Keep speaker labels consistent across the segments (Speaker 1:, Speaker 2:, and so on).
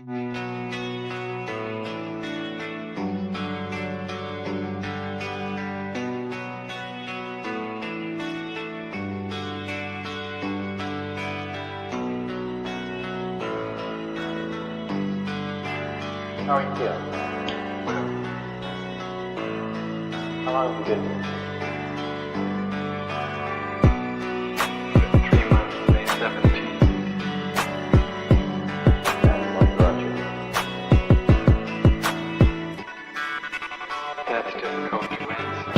Speaker 1: How are you feeling? How long have you been here?
Speaker 2: 3 months, May 17th.
Speaker 1: And what brought you?
Speaker 2: That's difficult to answer.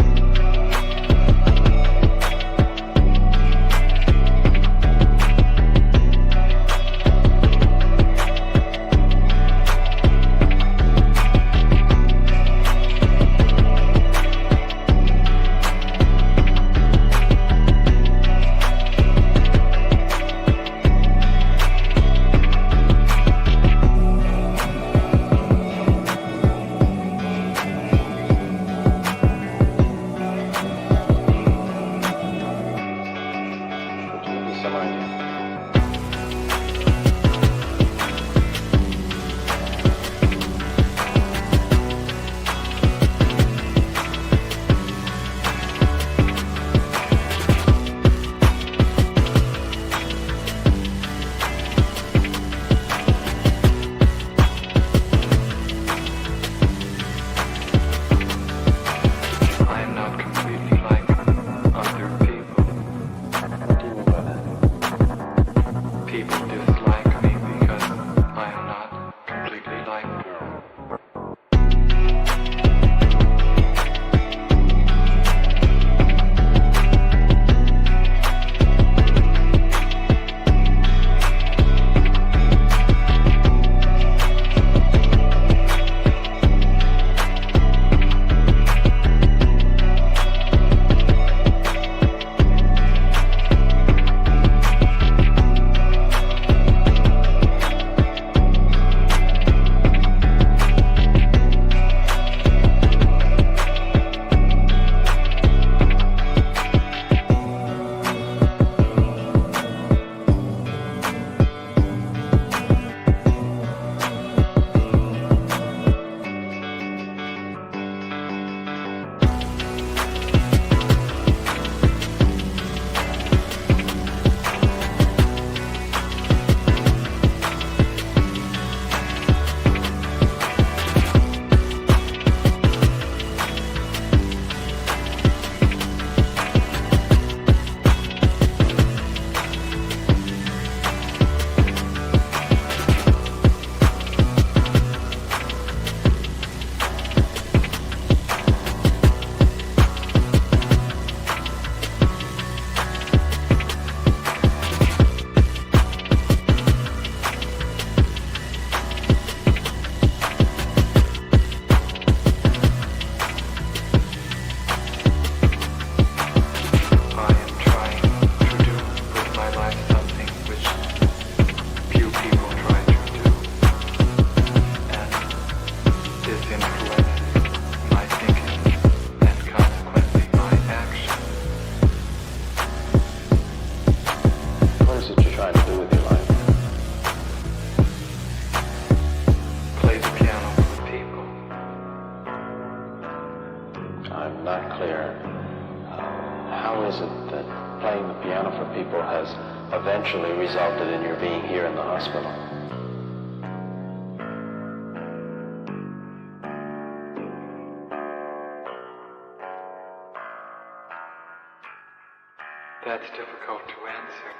Speaker 1: Eventually resulted in your being here in the hospital.
Speaker 2: That's difficult to answer.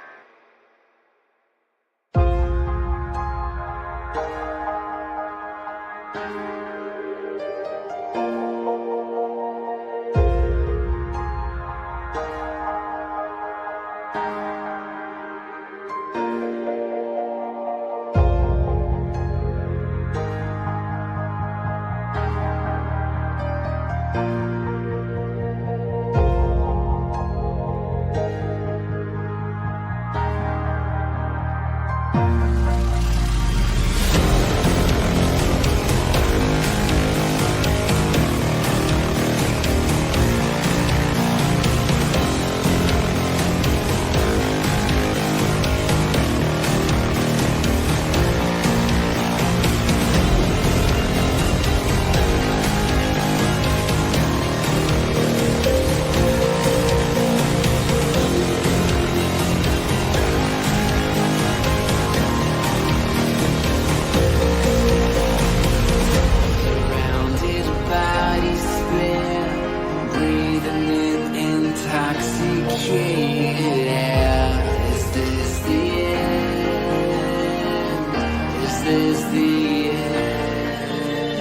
Speaker 3: is the end.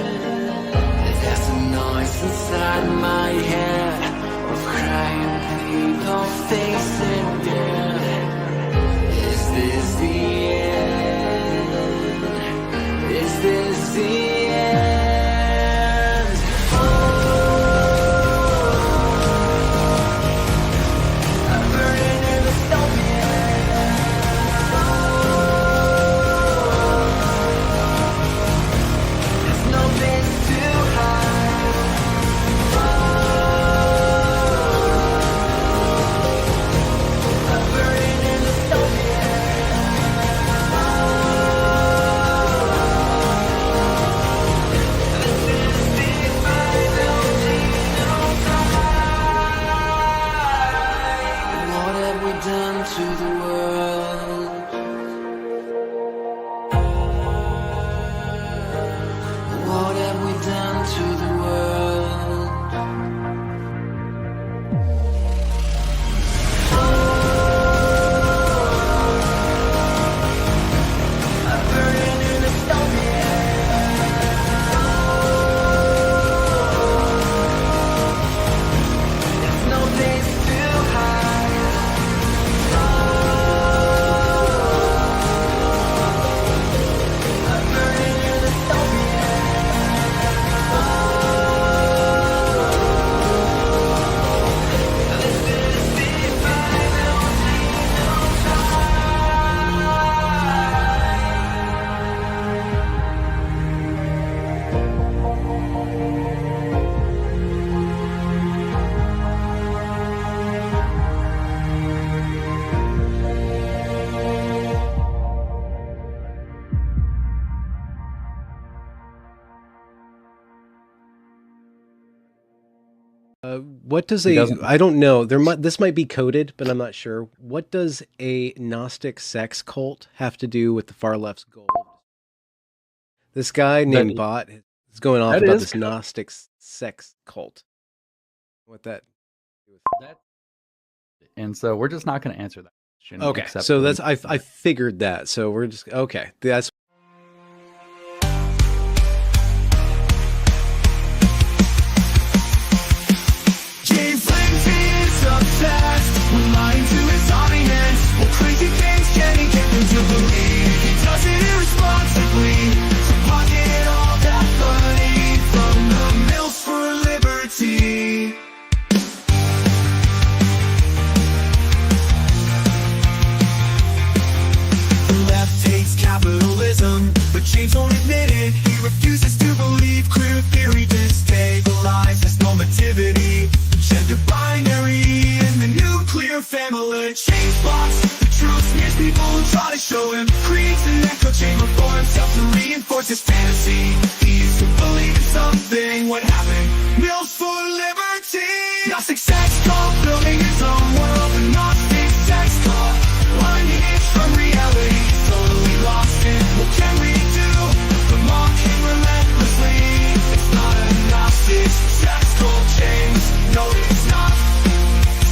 Speaker 3: There's a noise inside my head of crying people facing death. Is this the end? Is this the end? Oh, I'm burning in the stone. There's no place to hide. I'm burning in the stone. What have we done to the world? What have we done to the world? I'm burning in the stone. There's no place to hide. I'm burning in the stone. This is the final
Speaker 4: What does
Speaker 5: He doesn't-
Speaker 4: I don't know. This might be coded, but I'm not sure. What does a Gnostic sex cult have to do with the far left's goal? This guy named Bot is going off
Speaker 5: that
Speaker 4: about
Speaker 5: is
Speaker 4: this
Speaker 5: code.
Speaker 4: Gnostic sex cult. What that?
Speaker 5: And so we're just not going to answer that question.
Speaker 4: Okay,
Speaker 5: except
Speaker 4: so
Speaker 5: for-
Speaker 4: that's I figured that. So we're just okay. That's
Speaker 3: James Lindsay is obsessed with lying to his audience. Well, crazy things can he get them to believe? He does it irresponsibly to pocket all that money from the mills for liberty. The left hates capitalism, but James won't admit it. He refuses to believe queer theory destabilizes normativity, gender binary, and the nuclear family. James blocks the truth, smears people who try to show him, creates an echo chamber for himself to reinforce his fantasy. He used to believe in something, what happened? Mills for liberty. Gnostic sex cult, building his own world. A Gnostic sex cult, unhinged from reality, totally lost in what can we do? The mocking relentlessly. It's not a Gnostic sex cult, James. No, it's not.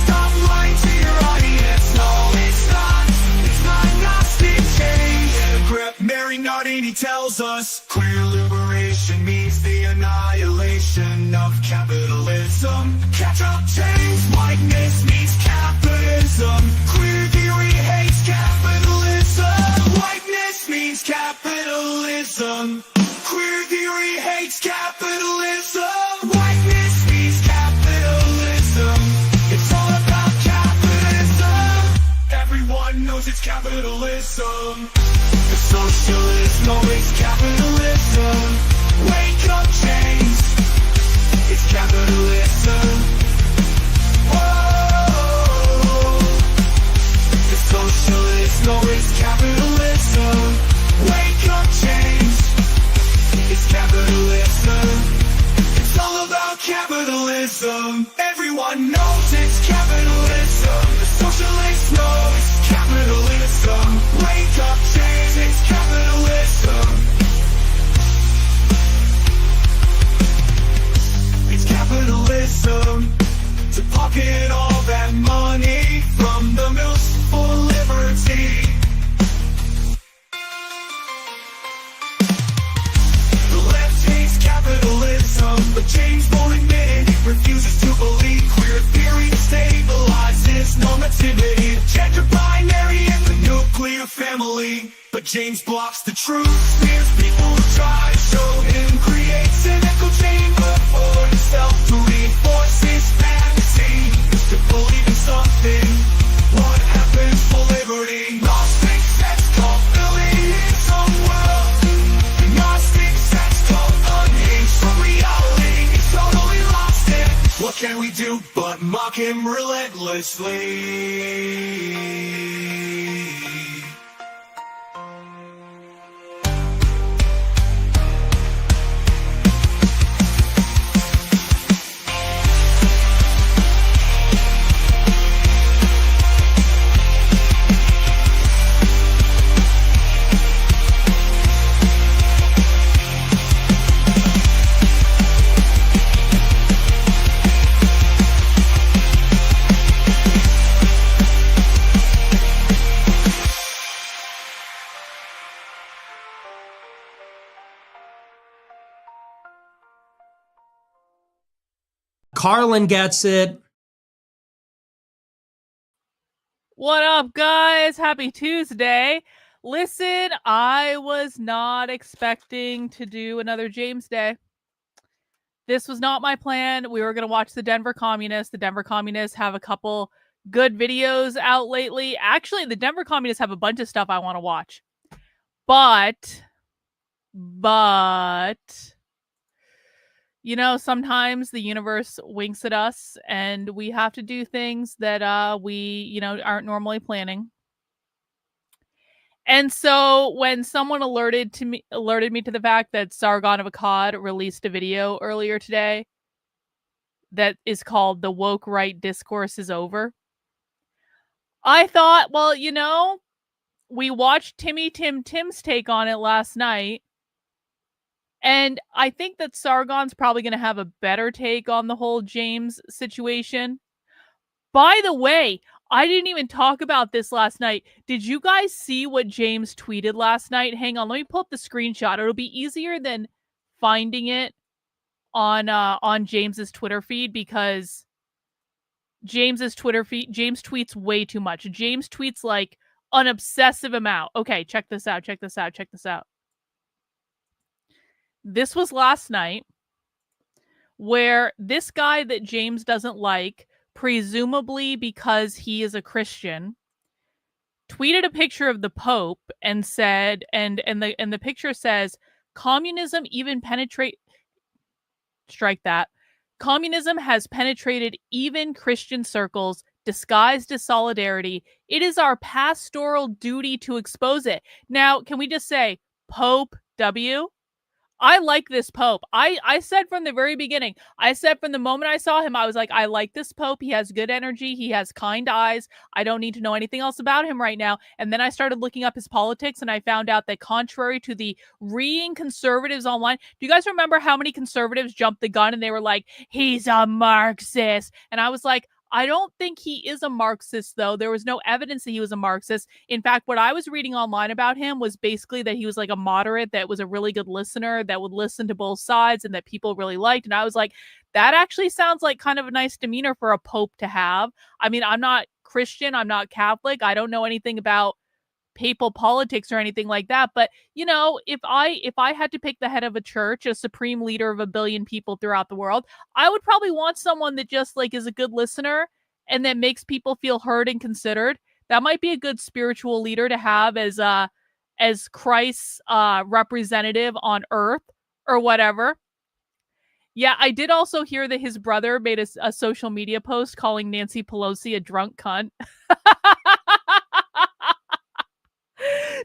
Speaker 3: Stop lying to your audience. No, it's not. It's not Gnostic change. Grip Mary Nardini tells us queer liberation means the annihilation of capitalism. Catch up, James. Whiteness means capitalism. Queer theory hates capitalism. Whiteness means capitalism. Queer theory hates capitalism. Whiteness means capitalism. It's all about capitalism. Everyone knows it's capitalism. The socialists know it's capitalism. Wake up, James. It's capitalism. Whoa. The socialists know it's capitalism. Wake up, James. It's capitalism. It's all about capitalism. Everyone knows it's capitalism. The socialists know it's capitalism. Wake up, James. It's capitalism. It's capitalism. To pocket all that money from the mills for liberty. but James won't admit it. He refuses to believe queer theory stabilizes normativity, gender binary, and the nuclear family. But James blocks the truth, smears people who try to show him, creates an echo chamber for himself to reinforce his fantasy. Is to believe in something. What happens for liberty? Gnostic sex cult filling in some world. Gnostic sex cult unhinged from reality. He's totally lost it. What can we do but mock him relentlessly?
Speaker 6: Karlyn gets it.
Speaker 7: What up, guys? Happy Tuesday. Listen, I was not expecting to do another James Day. This was not my plan. We were going to watch the Denver Communists. The Denver Communists have a couple good videos out lately. Actually, the Denver Communists have a bunch of stuff I want to watch. But, you know, sometimes the universe winks at us and we have to do things that we, you know, aren't normally planning. And so when someone alerted me to the fact that Sargon of Akkad released a video earlier today that is called "The Woke Right Discourse is Over," I thought, well, you know, we watched Tim's take on it last night. And I think that Sargon's probably going to have a better take on the whole James situation. By the way, I didn't even talk about this last night. Did you guys see what James tweeted last night? Hang on, let me pull up the screenshot. It'll be easier than finding it on James's Twitter feed, because James's Twitter feed, James tweets way too much. James tweets like an obsessive amount. Okay, check this out. This was last night, where this guy that James doesn't like, presumably because he is a Christian, tweeted a picture of the Pope and said, and the picture says, communism has penetrated even Christian circles disguised as solidarity. It is our pastoral duty to expose it. Now, can we just say, Pope W? I like this Pope. I said from the very beginning, I said from the moment I saw him, I was like, I like this Pope. He has good energy. He has kind eyes. I don't need to know anything else about him right now. And then I started looking up his politics, and I found out that contrary to the reeing conservatives online, do you guys remember how many conservatives jumped the gun and they were like, he's a Marxist? And I was like, I don't think he is a Marxist, though. There was no evidence that he was a Marxist. In fact, what I was reading online about him was basically that he was like a moderate, that was a really good listener, that would listen to both sides, and that people really liked. And I was like, that actually sounds like kind of a nice demeanor for a pope to have. I mean, I'm not Christian. I'm not Catholic. I don't know anything about papal politics or anything like that. But, you know, if I had to pick the head of a church, a supreme leader of 1 billion people throughout the world, I would probably want someone that just like is a good listener and that makes people feel heard and considered. That might be a good spiritual leader to have as Christ's representative on earth or whatever. Yeah, I did also hear that his brother made a social media post calling Nancy Pelosi a drunk cunt.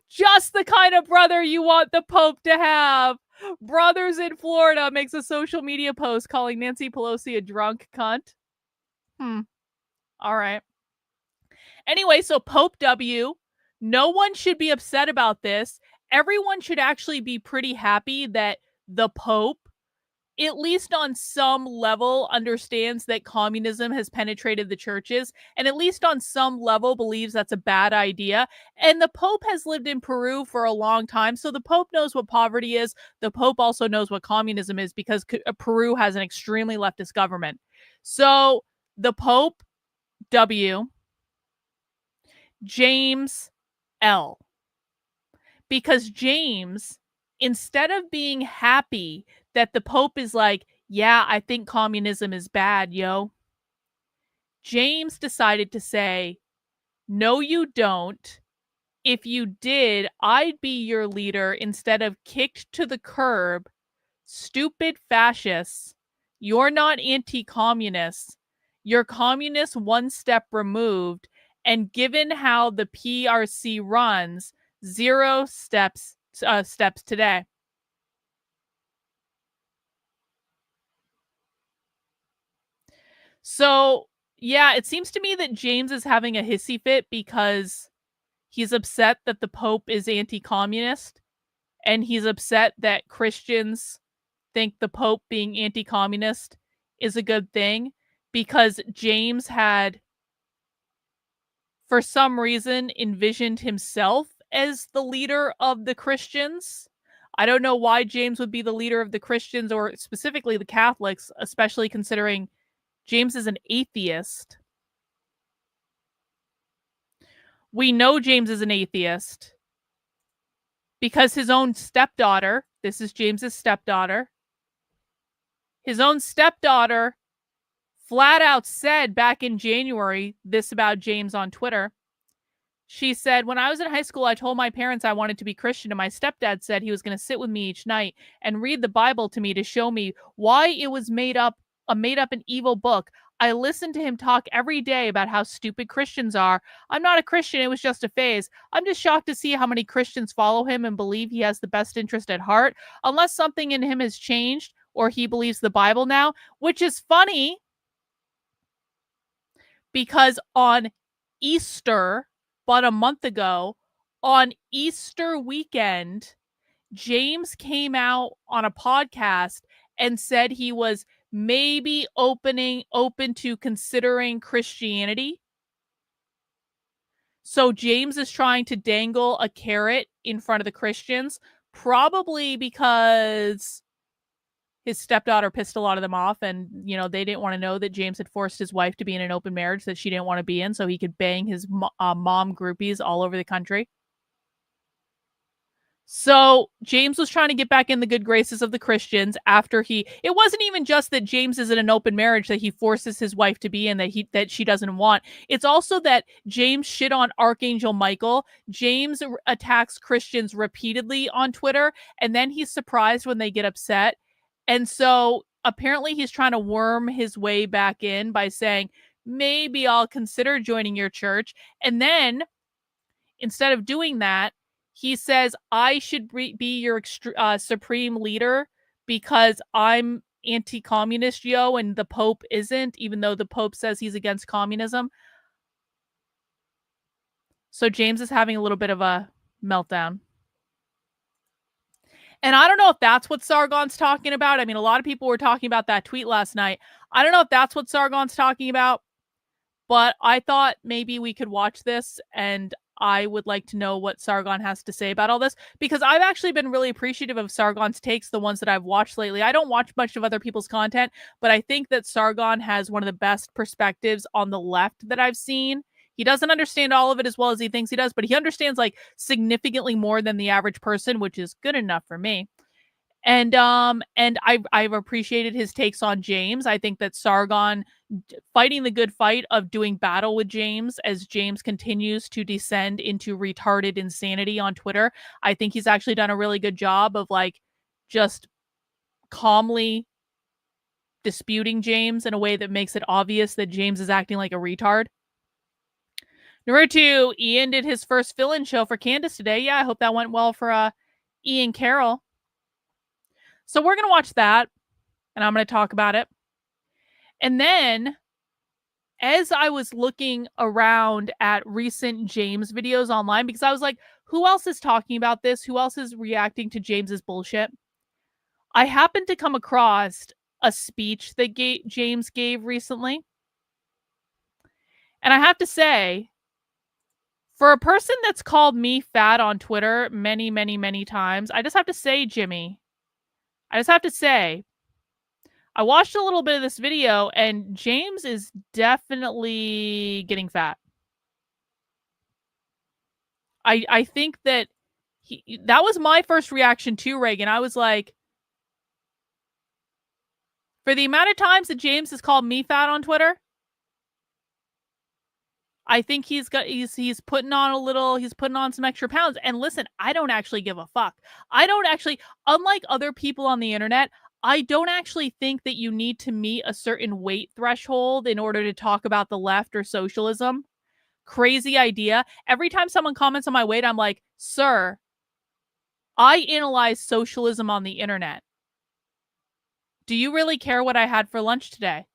Speaker 7: Just the kind of brother you want the Pope to have. Brothers in Florida makes a social media post calling Nancy Pelosi a drunk cunt. All right. Anyway, so Pope W, no one should be upset about this. Everyone should actually be pretty happy that the Pope at least on some level understands that communism has penetrated the churches, and at least on some level believes that's a bad idea. And the Pope has lived in Peru for a long time, so the Pope knows what poverty is. The Pope also knows what communism is, because Peru has an extremely leftist government. So the Pope, W, James, L. Because James, instead of being happy that the Pope is like, yeah, I think communism is bad, yo, James decided to say, no, you don't. If you did, I'd be your leader instead of kicked to the curb. Stupid fascists. You're not anti-communists. You're communists one step removed. And given how the PRC runs, 0 steps today. So, yeah, it seems to me that James is having a hissy fit because he's upset that the Pope is anti-communist, and he's upset that Christians think the Pope being anti-communist is a good thing, because James had, for some reason, envisioned himself as the leader of the Christians. I don't know why James would be the leader of the Christians, or specifically the Catholics, especially considering James is an atheist. We know James is an atheist because his own stepdaughter, this is James's stepdaughter, his own stepdaughter flat out said back in January this about James on Twitter. She said, when I was in high school, I told my parents I wanted to be Christian, and my stepdad said he was going to sit with me each night and read the Bible to me to show me why it was made up and evil book. I listened to him talk every day about how stupid Christians are. I'm not a Christian. It was just a phase. I'm just shocked to see how many Christians follow him and believe he has the best interest at heart, unless something in him has changed or he believes the Bible now, which is funny because on Easter, but a month ago, on Easter weekend, James came out on a podcast and said he was maybe open to considering Christianity. So James is trying to dangle a carrot in front of the Christians, probably because his stepdaughter pissed a lot of them off, and they didn't want to know that James had forced his wife to be in an open marriage that she didn't want to be in, so he could bang his mom groupies all over the country. So James was trying to get back in the good graces of the Christians after it wasn't even just that James is in an open marriage that he forces his wife to be in that she doesn't want. It's also that James shit on Archangel Michael. James attacks Christians repeatedly on Twitter, and then he's surprised when they get upset. And so apparently he's trying to worm his way back in by saying, maybe I'll consider joining your church. And then instead of doing that, he says, I should be your supreme leader because I'm anti-communist, yo, and the Pope isn't, even though the Pope says he's against communism. So James is having a little bit of a meltdown. And I don't know if that's what Sargon's talking about. I mean, a lot of people were talking about that tweet last night. I don't know if that's what Sargon's talking about, but I thought maybe we could watch this, and I would like to know what Sargon has to say about all this, because I've actually been really appreciative of Sargon's takes, the ones that I've watched lately. I don't watch much of other people's content, but I think that Sargon has one of the best perspectives on the left that I've seen. He doesn't understand all of it as well as he thinks he does, but he understands like significantly more than the average person, which is good enough for me. And I've appreciated his takes on James. I think that Sargon fighting the good fight of doing battle with James as James continues to descend into retarded insanity on Twitter. I think he's actually done a really good job of like just calmly disputing James in a way that makes it obvious that James is acting like a retard. Number 2, Ian did his first fill-in show for Candace today. Yeah, I hope that went well for Ian Carroll. So we're going to watch that, and I'm going to talk about it. And then, as I was looking around at recent James videos online, because I was like, who else is talking about this? Who else is reacting to James's bullshit? I happened to come across a speech that James gave recently. And I have to say, for a person that's called me fat on Twitter many, many, many times, I just have to say, Jimmy, I watched a little bit of this video, and James is definitely getting fat. I think that that was my first reaction to Reagan. I was like, for the amount of times that James has called me fat on Twitter, I think he's putting on some extra pounds. And listen, I don't actually give a fuck. Unlike other people on the internet, I don't actually think that you need to meet a certain weight threshold in order to talk about the left or socialism. Crazy idea. Every time someone comments on my weight, I'm like, sir, I analyze socialism on the internet. Do you really care what I had for lunch today?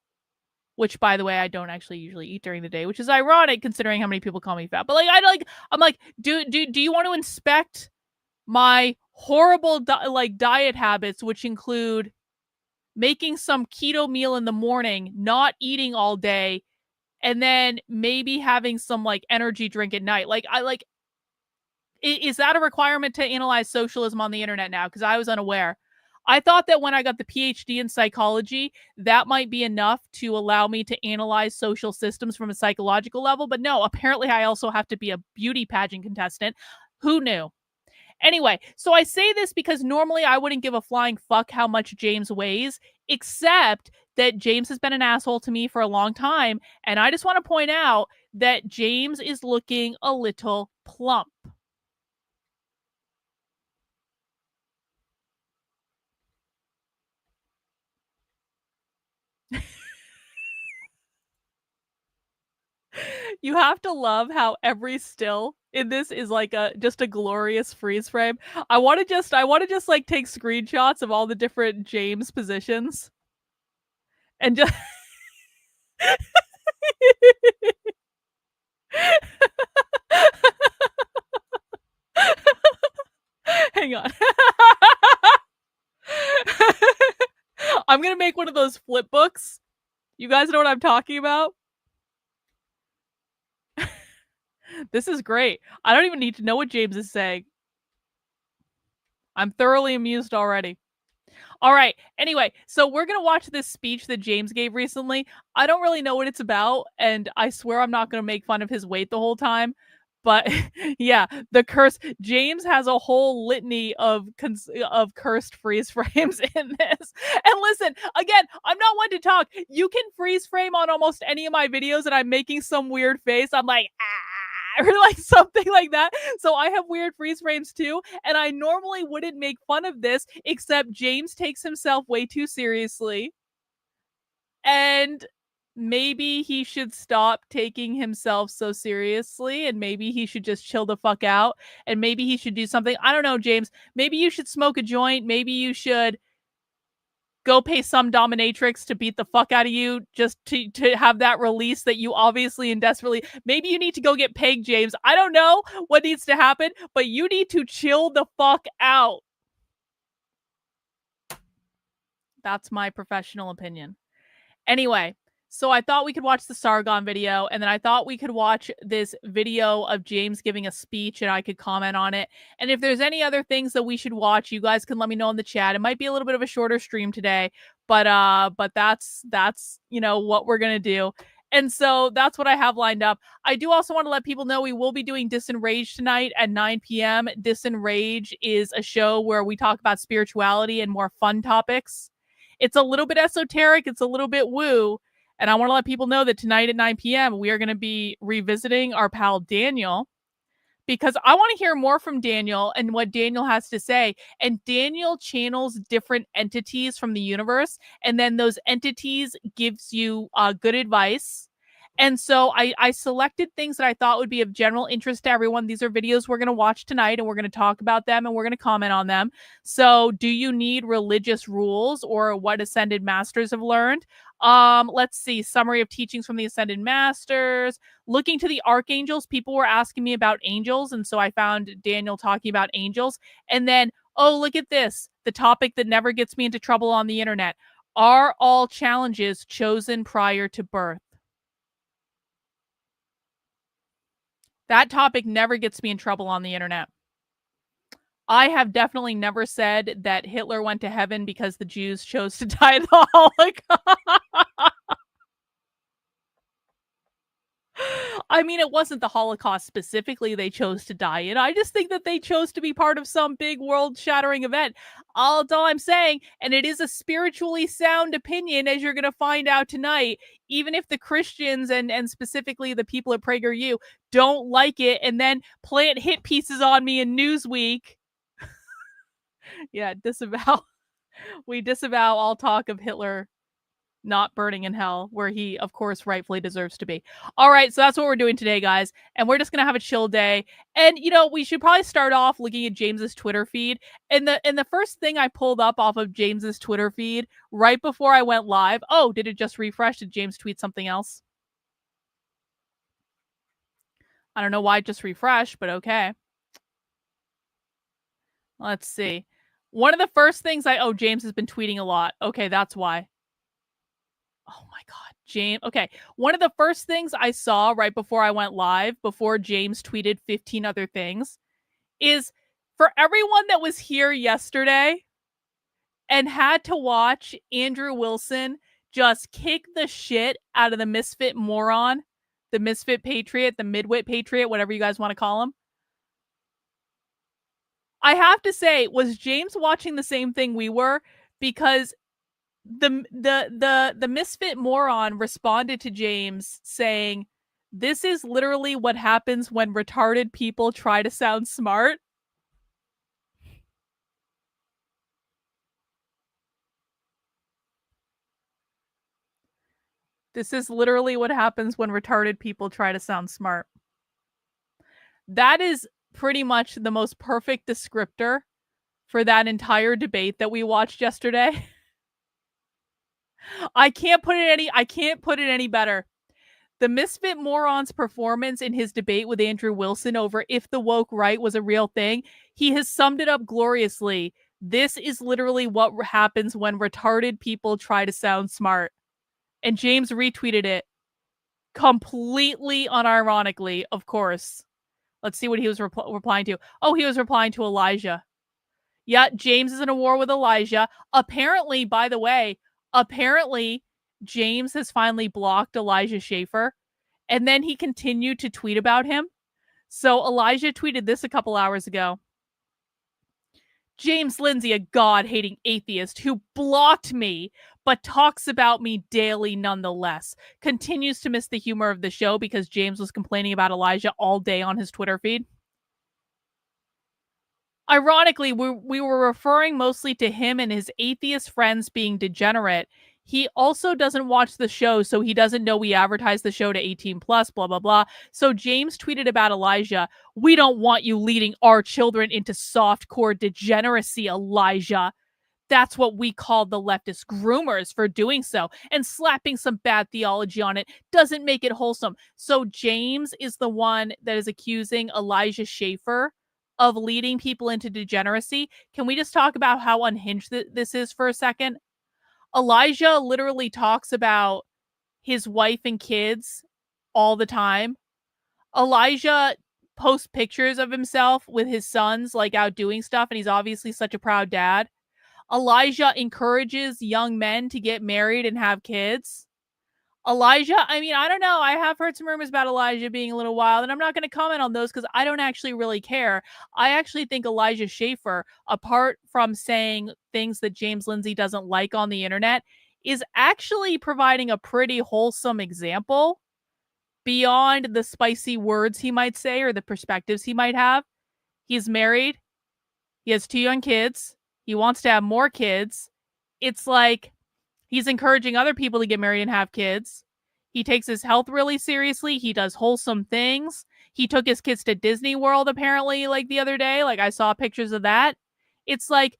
Speaker 7: Which, by the way, I don't actually usually eat during the day, which is ironic considering how many people call me fat. But I'm like, do you want to inspect my horrible diet habits, which include making some keto meal in the morning, not eating all day, and then maybe having some energy drink at night? Is that a requirement to analyze socialism on the internet now? Because I was unaware. I thought that when I got the PhD in psychology, that might be enough to allow me to analyze social systems from a psychological level. But no, apparently I also have to be a beauty pageant contestant. Who knew? Anyway, so I say this because normally I wouldn't give a flying fuck how much James weighs, except that James has been an asshole to me for a long time. And I just want to point out that James is looking a little plump. You have to love how every still in this is just a glorious freeze frame. I want to just take screenshots of all the different James positions and just hang on. I'm gonna make one of those flip books. You guys know what I'm talking about? This is great. I don't even need to know what James is saying. I'm thoroughly amused already. All right. Anyway, so we're going to watch this speech that James gave recently. I don't really know what it's about, and I swear I'm not going to make fun of his weight the whole time. But yeah, the curse. James has a whole litany of cursed freeze frames in this. And listen, again, I'm not one to talk. You can freeze frame on almost any of my videos, and I'm making some weird face. I'm like, or something like that. So I have weird freeze frames too. And I normally wouldn't make fun of this, except James takes himself way too seriously. And maybe he should stop taking himself so seriously, and maybe he should just chill the fuck out, and maybe he should do something. I don't know, James. Maybe you should smoke a joint. Maybe you should go pay some dominatrix to beat the fuck out of you just to have that release that you obviously and desperately. Maybe you need to go get pegged, James. I don't know what needs to happen, but you need to chill the fuck out. That's my professional opinion. Anyway, so I thought we could watch the Sargon video, and then I thought we could watch this video of James giving a speech, and I could comment on it. And if there's any other things that we should watch, you guys can let me know in the chat. It might be a little bit of a shorter stream today, but that's what we're gonna do. And so that's what I have lined up. I do also want to let people know we will be doing Disenraged tonight at 9 p.m. Disenraged is a show where we talk about spirituality and more fun topics. It's a little bit esoteric. It's a little bit woo. And I want to let people know that tonight at 9 p.m., we are going to be revisiting our pal Daniel, because I want to hear more from Daniel and what Daniel has to say. And Daniel channels different entities from the universe, and then those entities gives you good advice. And so I selected things that I thought would be of general interest to everyone. These are videos we're going to watch tonight, and we're going to talk about them, and we're going to comment on them. So do you need religious rules or what Ascended Masters have learned? Let's see. Summary of teachings from the Ascended Masters. Looking to the archangels. People were asking me about angels, and so I found Daniel talking about angels. And then, oh, look at this. The topic that never gets me into trouble on the internet. Are all challenges chosen prior to birth? That topic never gets me in trouble on the internet. I have definitely never said that Hitler went to heaven because the Jews chose to die the Holocaust. I mean, it wasn't the Holocaust specifically they chose to die in. I just think that they chose to be part of some big world-shattering event. That's all I'm saying. And it is a spiritually sound opinion, as you're going to find out tonight, even if the Christians and specifically the people at PragerU don't like it and then plant hit pieces on me in Newsweek. Yeah, disavow. We disavow all talk of Hitler not burning in hell, where he, of course, rightfully deserves to be. All right, so that's what we're doing today, guys. And we're just going to have a chill day. And, you know, we should probably start off looking at James's Twitter feed. And the first thing I pulled up off of James's Twitter feed right before I went live. Oh, did it just refresh? Did James tweet something else? I don't know why it just refreshed, but okay. Let's see. One of the first things James has been tweeting a lot. Okay, that's why. Oh my God, James. Okay. One of the first things I saw right before I went live, before James tweeted 15 other things, is for everyone that was here yesterday and had to watch Andrew Wilson just kick the shit out of the misfit moron, the misfit patriot, the midwit patriot, whatever you guys want to call him. I have to say, was James watching the same thing we were? Because the misfit moron responded to James saying, "This is literally what happens when retarded people try to sound smart." This is literally what happens when retarded people try to sound smart. That is pretty much the most perfect descriptor for that entire debate that we watched yesterday. I can't put it any better. The misfit moron's performance in his debate with Andrew Wilson over if the woke right was a real thing, he has summed it up gloriously. This is literally what happens when retarded people try to sound smart. And James retweeted it completely unironically, of course. Let's see what he was replying to. Oh, he was replying to Elijah. Yeah, James is in a war with Elijah. Apparently, by the way, James has finally blocked Elijah Schaffer, and then he continued to tweet about him. So Elijah tweeted this a couple hours ago. James Lindsay, a God-hating atheist who blocked me, but talks about me daily nonetheless, continues to miss the humor of the show because James was complaining about Elijah all day on his Twitter feed. Ironically, we were referring mostly to him and his atheist friends being degenerate. He also doesn't watch the show, so he doesn't know we advertise the show to 18 plus, blah, blah, blah. So James tweeted about Elijah. "We don't want you leading our children into softcore degeneracy, Elijah. That's what we call the leftist groomers for doing so. And slapping some bad theology on it doesn't make it wholesome." So James is the one that is accusing Elijah Schaffer of leading people into degeneracy. Can we just talk about how unhinged this is for a second? Elijah literally talks about his wife and kids all the time. Elijah posts pictures of himself with his sons, like out doing stuff, and he's obviously such a proud dad. Elijah encourages young men to get married and have kids. Elijah, I mean, I don't know. I have heard some rumors about Elijah being a little wild, and I'm not going to comment on those because I don't actually really care. I actually think Elijah Schaffer, apart from saying things that James Lindsay doesn't like on the internet, is actually providing a pretty wholesome example beyond the spicy words he might say or the perspectives he might have. He's married. He has 2 young kids. He wants to have more kids. It's like he's encouraging other people to get married and have kids. He takes his health really seriously. He does wholesome things. He took his kids to Disney World, apparently, like the other day. Like, I saw pictures of that. It's like,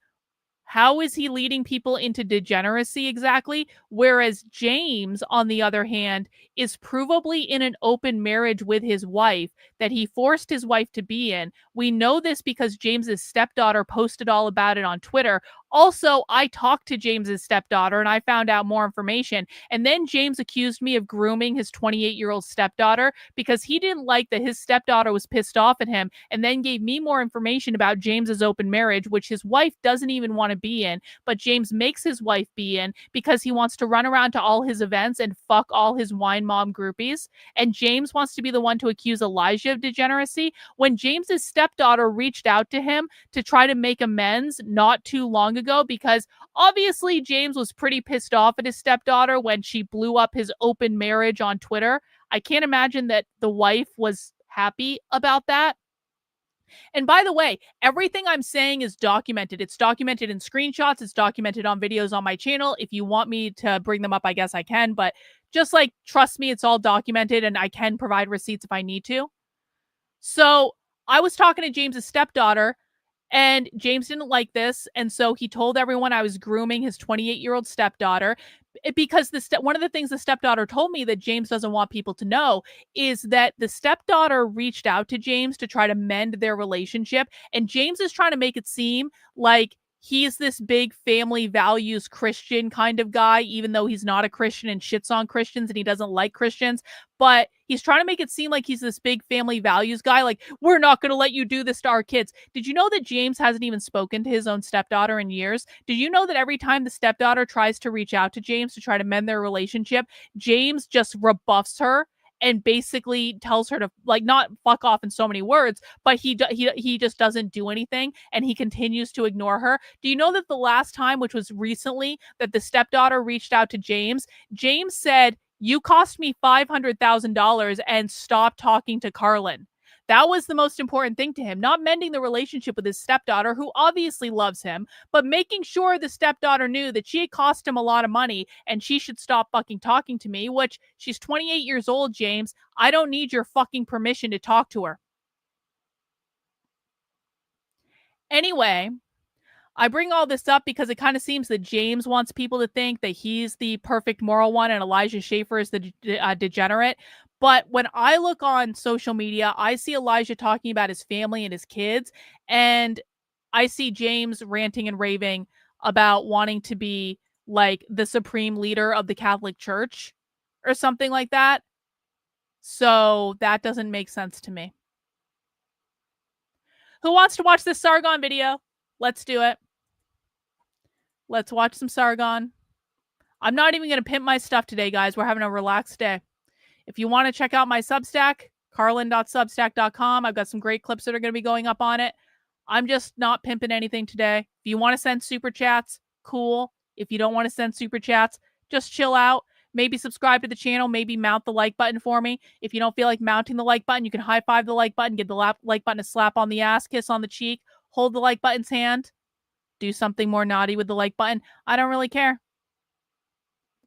Speaker 7: how is he leading people into degeneracy exactly? Whereas James, on the other hand, is provably in an open marriage with his wife that he forced his wife to be in. We know this because James's stepdaughter posted all about it on Twitter. Also, I talked to James's stepdaughter and I found out more information. And then James accused me of grooming his 28-year-old stepdaughter because he didn't like that his stepdaughter was pissed off at him, and then gave me more information about James's open marriage, which his wife doesn't even want to be in, but James makes his wife be in because he wants to run around to all his events and fuck all his wine mom groupies. And James wants to be the one to accuse Elijah of degeneracy when James's stepdaughter reached out to him to try to make amends not too long ago, because obviously James was pretty pissed off at his stepdaughter when she blew up his open marriage on Twitter. I can't imagine that the wife was happy about that. And by the way, everything I'm saying is documented. It's documented in screenshots. It's documented on videos on my channel. If you want me to bring them up, I guess I can. But just like, trust me, it's all documented and I can provide receipts if I need to. So I was talking to James's stepdaughter, and James didn't like this. And so he told everyone I was grooming his 28-year-old stepdaughter, because one of the things the stepdaughter told me that James doesn't want people to know is that the stepdaughter reached out to James to try to mend their relationship. And James is trying to make it seem like he's this big family values Christian kind of guy, even though he's not a Christian and shits on Christians and he doesn't like Christians. But he's trying to make it seem like he's this big family values guy. Like, we're not going to let you do this to our kids. Did you know that James hasn't even spoken to his own stepdaughter in years? Did you know that every time the stepdaughter tries to reach out to James to try to mend their relationship, James just rebuffs her and basically tells her to, like, not fuck off in so many words, but he just doesn't do anything, and he continues to ignore her? Do you know that the last time, which was recently, that the stepdaughter reached out to James, James said, "You cost me $500,000 and stop talking to Karlyn." That was the most important thing to him, not mending the relationship with his stepdaughter, who obviously loves him, but making sure the stepdaughter knew that she had cost him a lot of money and she should stop fucking talking to me, which she's 28 years old, James. I don't need your fucking permission to talk to her. Anyway, I bring all this up because it kind of seems that James wants people to think that he's the perfect moral one and Elijah Schaffer is the degenerate. But when I look on social media, I see Elijah talking about his family and his kids, and I see James ranting and raving about wanting to be like the supreme leader of the Catholic Church or something like that. So that doesn't make sense to me. Who wants to watch this Sargon video? Let's do it. Let's watch some Sargon. I'm not even going to pimp my stuff today, guys. We're having a relaxed day. If you want to check out my Substack, karlyn.substack.com, I've got some great clips that are going to be going up on it. I'm just not pimping anything today. If you want to send super chats, cool. If you don't want to send super chats, just chill out. Maybe subscribe to the channel. Maybe mount the like button for me. If you don't feel like mounting the like button, you can high five the like button, give the like button a slap on the ass, kiss on the cheek, hold the like button's hand, do something more naughty with the like button. I don't really care.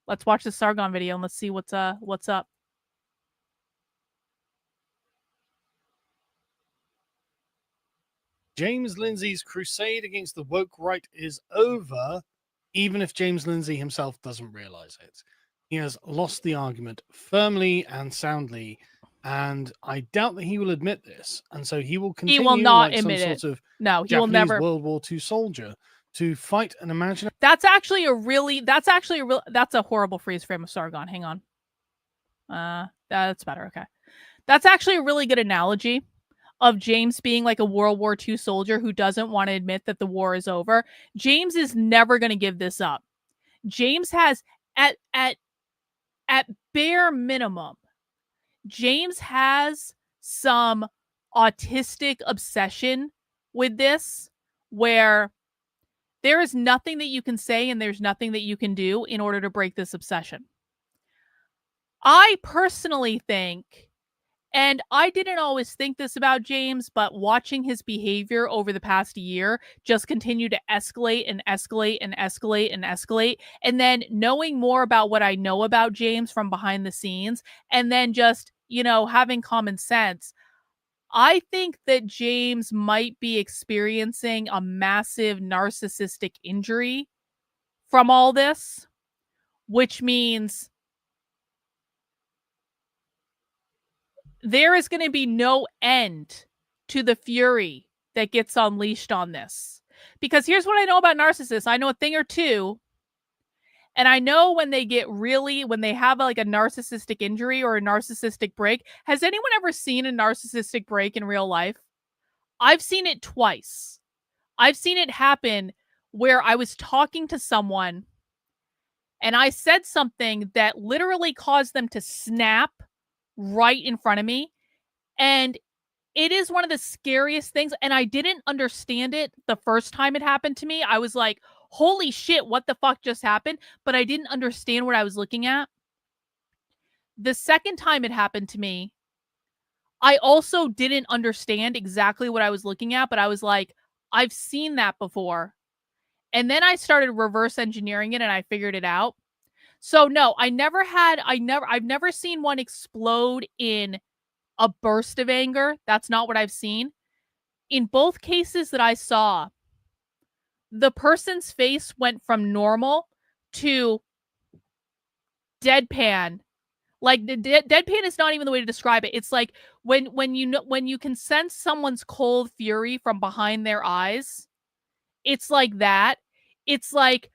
Speaker 7: Let's watch the Sargon video and let's see what's up.
Speaker 6: James Lindsay's crusade against the woke right is over, even if James Lindsay himself doesn't realize it. He has lost the argument firmly and soundly, and I doubt that he will admit this. And so he will continue,
Speaker 7: he will not
Speaker 6: like
Speaker 7: admit
Speaker 6: some
Speaker 7: it.
Speaker 6: sort of
Speaker 7: No, he
Speaker 6: Japanese
Speaker 7: will never.
Speaker 6: World War II soldier to fight an imaginary.
Speaker 7: That's a horrible freeze frame of Sargon. Hang on. That's better. Okay. That's actually a really good analogy of James being like a World War II soldier who doesn't want to admit that the war is over. James is never going to give this up. James has, at bare minimum, James has some autistic obsession with this, where there is nothing that you can say and there's nothing that you can do in order to break this obsession. I personally think, and I didn't always think this about James, but watching his behavior over the past year just continue to escalate and escalate and escalate and escalate. And then knowing more about what I know about James from behind the scenes, and then just, having common sense, I think that James might be experiencing a massive narcissistic injury from all this, which means there is going to be no end to the fury that gets unleashed on this. Because here's what I know about narcissists. I know a thing or two. And I know when they have like a narcissistic injury or a narcissistic break. Has anyone ever seen a narcissistic break in real life? I've seen it twice. I've seen it happen where I was talking to someone and I said something that literally caused them to snap right in front of me. And it is one of the scariest things. And I didn't understand it the first time it happened to me. I was like, holy shit, what the fuck just happened? But I didn't understand what I was looking at. The second time it happened to me, I also didn't understand exactly what I was looking at, but I was like, I've seen that before. And then I started reverse engineering it and I figured it out. So no, I've never seen one explode in a burst of anger. That's not what I've seen. In both cases that I saw, the person's face went from normal to deadpan. Like the deadpan is not even the way to describe it. It's like when you can sense someone's cold fury from behind their eyes. It's like that. It's like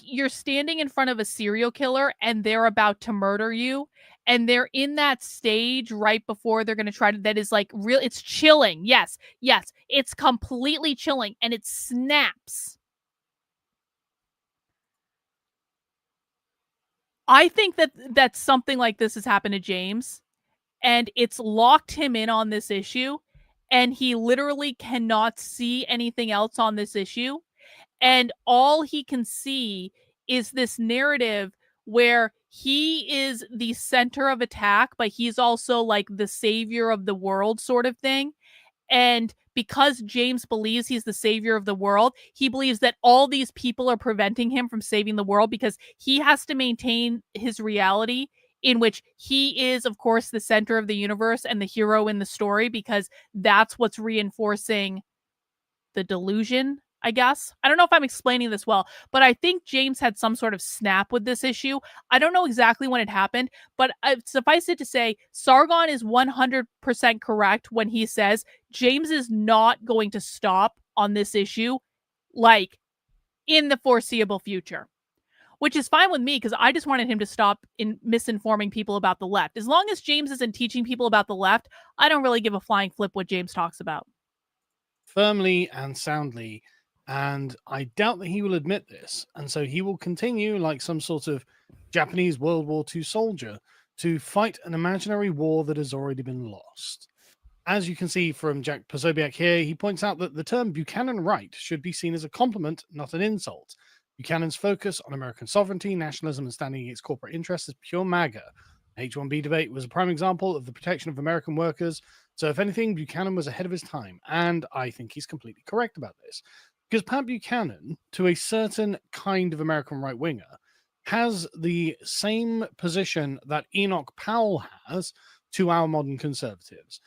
Speaker 7: you're standing in front of a serial killer and they're about to murder you, and they're in that stage right before they're going to try to, that is like real. It's chilling. Yes, it's completely chilling, and it snaps. I think that something like this has happened to James, and it's locked him in on this issue, and he literally cannot see anything else on this issue. And all he can see is this narrative where he is the center of attack, but he's also like the savior of the world sort of thing. And because James believes he's the savior of the world, he believes that all these people are preventing him from saving the world because he has to maintain his reality in which he is, of course, the center of the universe and the hero in the story, because that's what's reinforcing the delusion, I guess. I don't know if I'm explaining this well, but I think James had some sort of snap with this issue. I don't know exactly when it happened, but suffice it to say, Sargon is 100% correct when he says James is not going to stop on this issue, like, in the foreseeable future. Which is fine with me, because I just wanted him to stop in misinforming people about the left. As long as James isn't teaching people about the left, I don't really give a flying flip what James talks about.
Speaker 6: Firmly and soundly. And I doubt that he will admit this. And so he will continue, like some sort of Japanese World War II soldier, to fight an imaginary war that has already been lost. As you can see from Jack Posobiec here, he points out that the term Buchanan right should be seen as a compliment, not an insult. Buchanan's focus on American sovereignty, nationalism, and standing against corporate interests is pure MAGA. The H-1B debate was a prime example of the protection of American workers. So if anything, Buchanan was ahead of his time. And I think he's completely correct about this. Because Pat Buchanan, to a certain kind of American right-winger, has the same position that Enoch Powell has to our modern conservatives.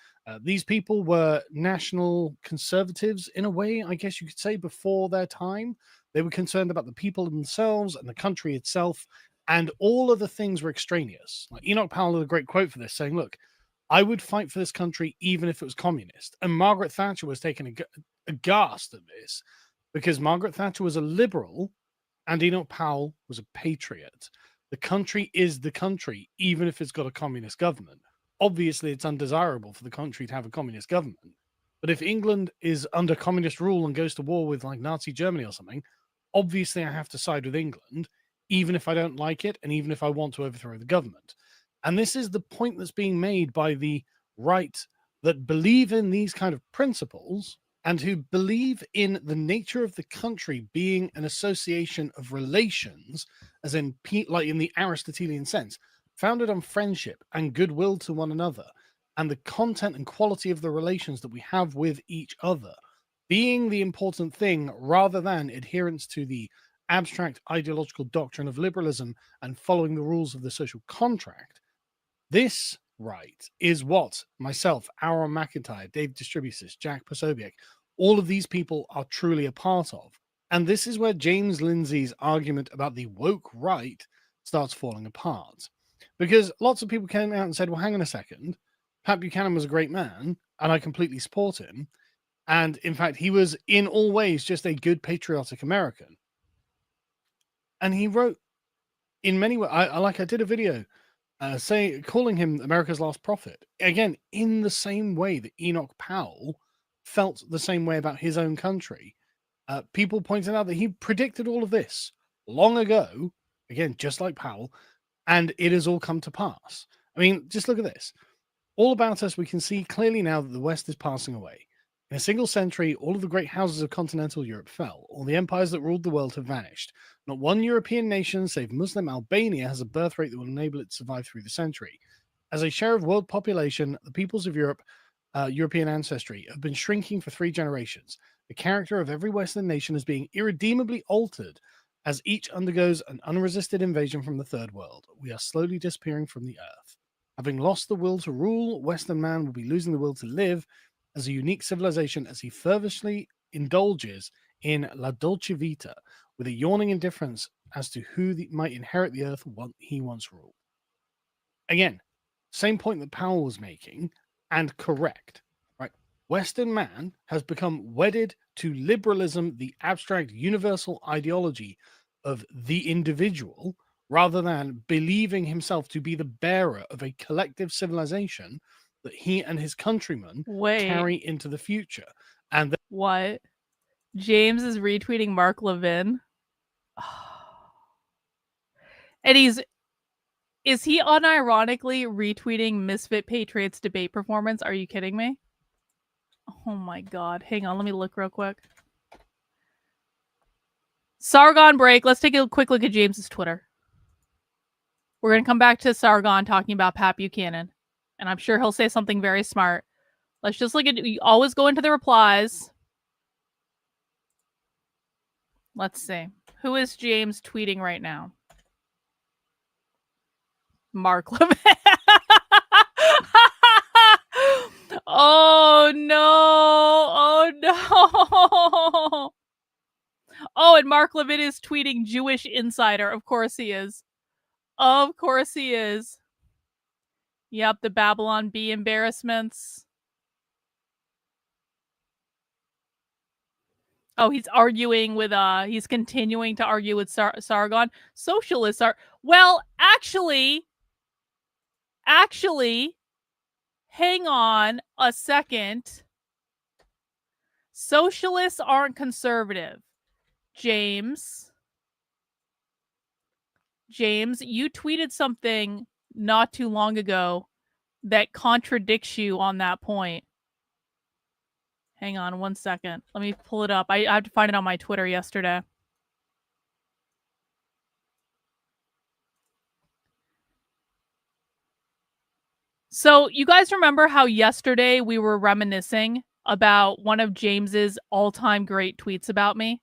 Speaker 6: These people were national conservatives in a way, I guess you could say, before their time. They were concerned about the people themselves and the country itself, and all of the things were extraneous. Like Enoch Powell had a great quote for this, saying, look, I would fight for this country even if it was communist. And Margaret Thatcher was taken aghast at this, because Margaret Thatcher was a liberal and Enoch Powell was a patriot. The country is the country, even if it's got a communist government. Obviously, it's undesirable for the country to have a communist government. But if England is under communist rule and goes to war with like Nazi Germany or something, obviously I have to side with England, even if I don't like it and even if I want to overthrow the government. And this is the point that's being made by the right that believe in these kind of principles and who believe in the nature of the country being an association of relations, as in like in the Aristotelian sense, founded on friendship and goodwill to one another, and the content and quality of the relations that we have with each other being the important thing, rather than adherence to the abstract ideological doctrine of liberalism and following the rules of the social contract. This right is what myself, Aaron McIntyre, Dave Distribusis, Jack Posobiec, all of these people are truly a part of. And this is where James Lindsay's argument about the woke right starts falling apart. Because lots of people came out and said, well, hang on a second, Pat Buchanan was a great man, and I completely support him. And in fact, he was in all ways just a good patriotic American. And he wrote in many ways, I did a video calling him America's last prophet. Again, in the same way that Enoch Powell felt the same way about his own country. People pointed out that he predicted all of this long ago, again, just like Powell, and it has all come to pass. I mean, just look at this. All about us, we can see clearly now that the West is passing away. In a single century, all of the great houses of continental Europe fell. All the empires that ruled the world have vanished. Not one European nation, save Muslim Albania, has a birth rate that will enable it to survive through the century. As a share of world population, the peoples of Europe, European ancestry, have been shrinking for 3 generations. The character of every Western nation is being irredeemably altered as each undergoes an unresisted invasion from the Third World. We are slowly disappearing from the earth. Having lost the will to rule, Western man will be losing the will to live as a unique civilization as he fervently indulges in la dolce vita with a yawning indifference as to who might inherit the earth he once ruled. Again, same point that Powell was making, and correct, right? Western man has become wedded to liberalism, the abstract universal ideology of the individual, rather than believing himself to be the bearer of a collective civilization that he and his countrymen carry into the future. And
Speaker 7: what? James is retweeting Mark Levin. And is he unironically retweeting Misfit Patriots debate performance? Are you kidding me? Oh my god. Hang on, let me look real quick. Sargon break. Let's take a quick look at James's Twitter. We're going to come back to Sargon talking about Pat Buchanan. And I'm sure he'll say something very smart. Let's just look at, you always go into the replies. Let's see. Who is James tweeting right now? Mark Levin. Oh no. Oh no. Oh, and Mark Levin is tweeting Jewish Insider. Of course he is. Of course he is. Yep, the Babylon Bee embarrassments. Oh, he's arguing with, he's continuing to argue with Sargon. Socialists are, well, actually, hang on a second. Socialists aren't conservative. James, you tweeted something not too long ago that contradicts you on that point. Hang on one second. Let me pull it up. I have to find it on my Twitter yesterday. So you guys remember how yesterday we were reminiscing about one of James's all-time great tweets about me?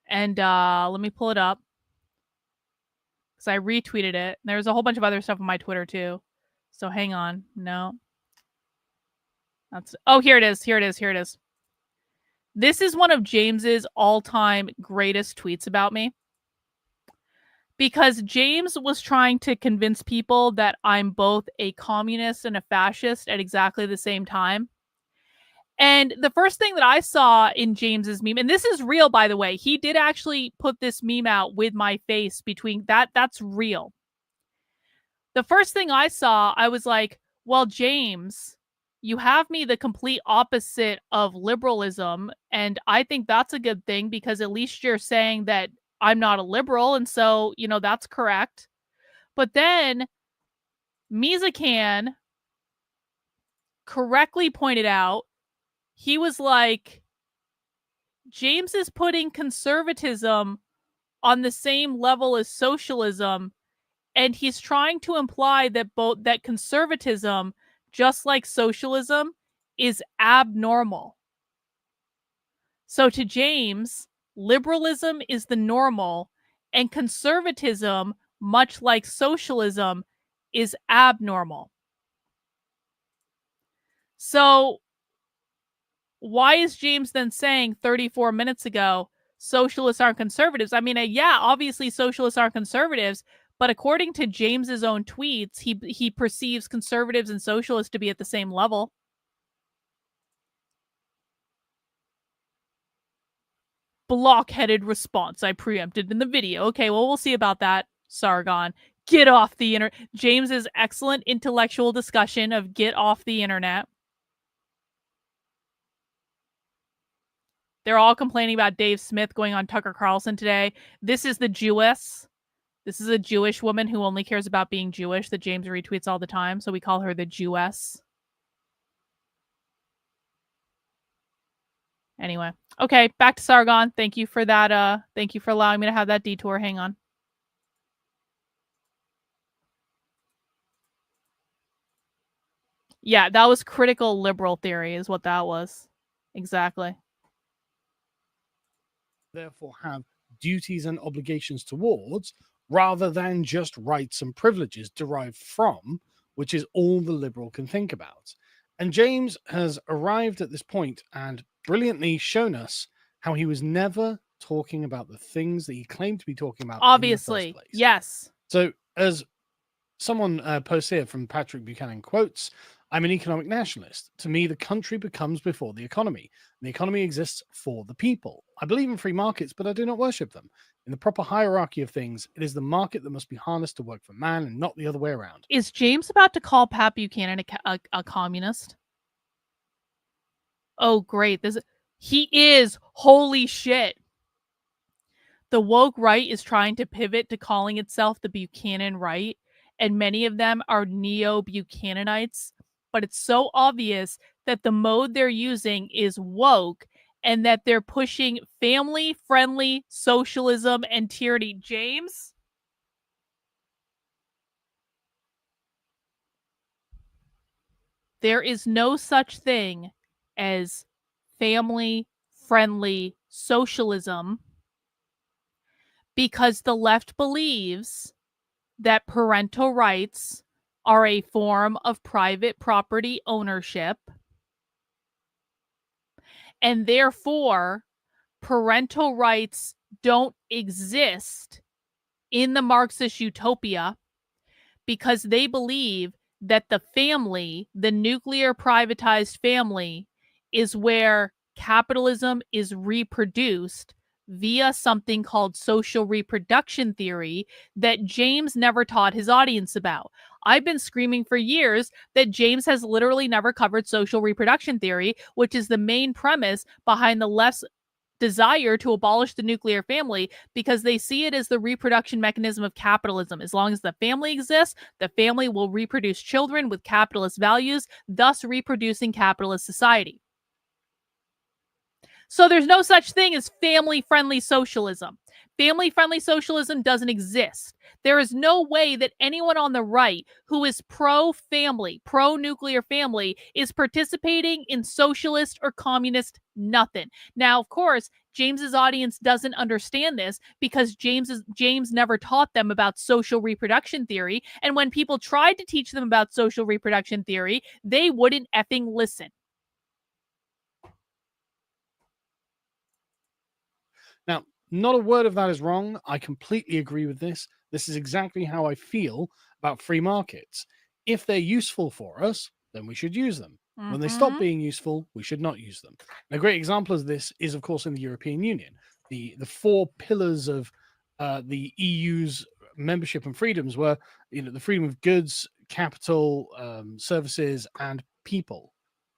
Speaker 7: And let me pull it up. Because I retweeted it. There's a whole bunch of other stuff on my Twitter too. So hang on. No. Oh, here it is. Here it is. This is one of James's all-time greatest tweets about me. Because James was trying to convince people that I'm both a communist and a fascist at exactly the same time. And the first thing that I saw in James's meme, and this is real, by the way, he did actually put this meme out with my face between that. That's real. The first thing I saw, I was like, well, James, you have me the complete opposite of liberalism. And I think that's a good thing because at least you're saying that I'm not a liberal. And so, you know, that's correct. But then Mizakan correctly pointed out, he was like, James is putting conservatism on the same level as socialism. And he's trying to imply that that conservatism, just like socialism, is abnormal. So to James, liberalism is the normal, and conservatism, much like socialism, is abnormal. So why is James then saying 34 minutes ago, socialists aren't conservatives? I mean, yeah, obviously socialists aren't conservatives, but according to James's own tweets, he perceives conservatives and socialists to be at the same level. blockheaded response I preempted in the video. Okay, well, we'll see about that, Sargon. Get off the internet. James's excellent intellectual discussion of get off the internet. They're all complaining about Dave Smith going on Tucker Carlson today. This is the Jewess. This is a Jewish woman who only cares about being Jewish that James retweets all the time, so we call her the Jewess. Anyway, okay, back to Sargon. Thank you for that. Thank you for allowing me to have that detour. Hang on. Yeah, that was critical liberal theory is what that was. Exactly.
Speaker 6: Therefore have duties and obligations towards, rather than just rights and privileges derived from, which is all the liberal can think about. And James has arrived at this point and brilliantly shown us how he was never talking about the things that he claimed to be talking about.
Speaker 7: Obviously,
Speaker 6: in the first place.
Speaker 7: yes.
Speaker 6: So, as someone posts here from Patrick Buchanan quotes, I'm an economic nationalist. To me, the country becomes before the economy. The economy exists for the people. I believe in free markets, but I do not worship them. In the proper hierarchy of things, it is the market that must be harnessed to work for man and not the other way around.
Speaker 7: Is James about to call Pat Buchanan a communist? Oh, great. He is. Holy shit. The woke right is trying to pivot to calling itself the Buchanan right, and many of them are neo-Buchananites, but it's so obvious that the mode they're using is woke and that they're pushing family-friendly socialism and tyranny. James? There is no such thing as family-friendly socialism because the left believes that parental rights are a form of private property ownership, and therefore parental rights don't exist in the Marxist utopia because they believe that the family, the nuclear privatized family, is where capitalism is reproduced via something called social reproduction theory that James never taught his audience about. I've been screaming for years that James has literally never covered social reproduction theory, which is the main premise behind the left's desire to abolish the nuclear family, because they see it as the reproduction mechanism of capitalism. As long as the family exists, the family will reproduce children with capitalist values, thus reproducing capitalist society. So there's no such thing as family-friendly socialism. Family-friendly socialism doesn't exist. There is no way that anyone on the right who is pro-family, pro-nuclear family, is participating in socialist or communist nothing. Now, of course, James's audience doesn't understand this because James never taught them about social reproduction theory. And when people tried to teach them about social reproduction theory, they wouldn't effing listen.
Speaker 6: Now, not a word of that is wrong. I completely agree with this. This is exactly how I feel about free markets. If they're useful for us, then we should use them. When they stop being useful, we should not use them. And a great example of this is, of course, in the European Union. The four pillars of the EU's membership and freedoms were, the freedom of goods, capital, services, and people.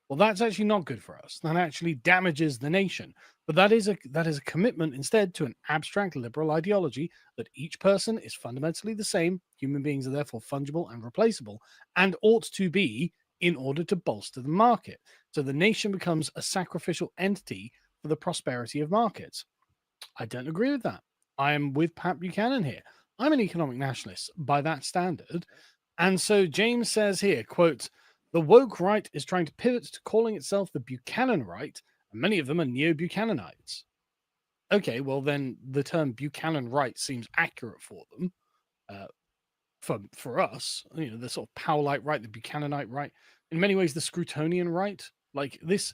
Speaker 6: Well, that's actually not good for us. That actually damages the nation. But that is a commitment instead to an abstract liberal ideology that each person is fundamentally the same. Human beings are therefore fungible and replaceable, and ought to be in order to bolster the market. So the nation becomes a sacrificial entity for the prosperity of markets. I don't agree with that. I am with Pat Buchanan here. I'm an economic nationalist by that standard. And so James says here, quote, "The woke right is trying to pivot to calling itself the Buchanan right, and many of them are neo-Buchananites." Okay, well then the term Buchanan right seems accurate for them. For us, the sort of Powellite right, the Buchananite right, in many ways the Scrutonian right, like this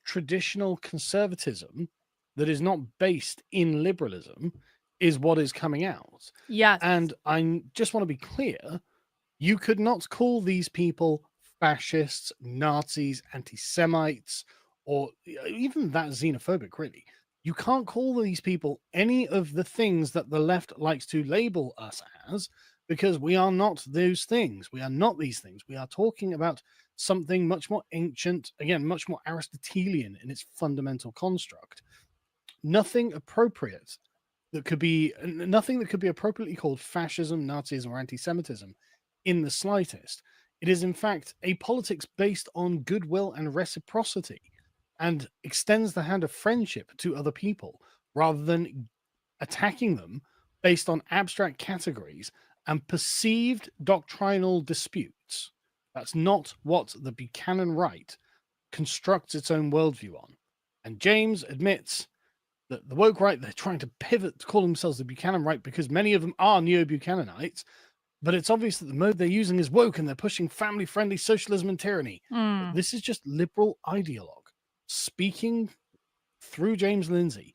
Speaker 6: traditional conservatism that is not based in liberalism is what is coming out.
Speaker 7: Yes.
Speaker 6: And I just want to be clear, you could not call these people fascists, Nazis, anti-Semites, or even that xenophobic, really. You can't call these people any of the things that the left likes to label us as, because we are not those things. We are not these things. We are talking about something much more ancient, again, much more Aristotelian in its fundamental construct. Nothing appropriate that could be appropriately called fascism, Nazism, or anti-Semitism in the slightest. It is, in fact, a politics based on goodwill and reciprocity, and extends the hand of friendship to other people rather than attacking them based on abstract categories and perceived doctrinal disputes. That's not what the Buchanan right constructs its own worldview on. And James admits that the woke right, they're trying to pivot to call themselves the Buchanan right because many of them are neo-Buchananites, but it's obvious that the mode they're using is woke and they're pushing family-friendly socialism and tyranny. But this is just liberal ideologue speaking through James Lindsay,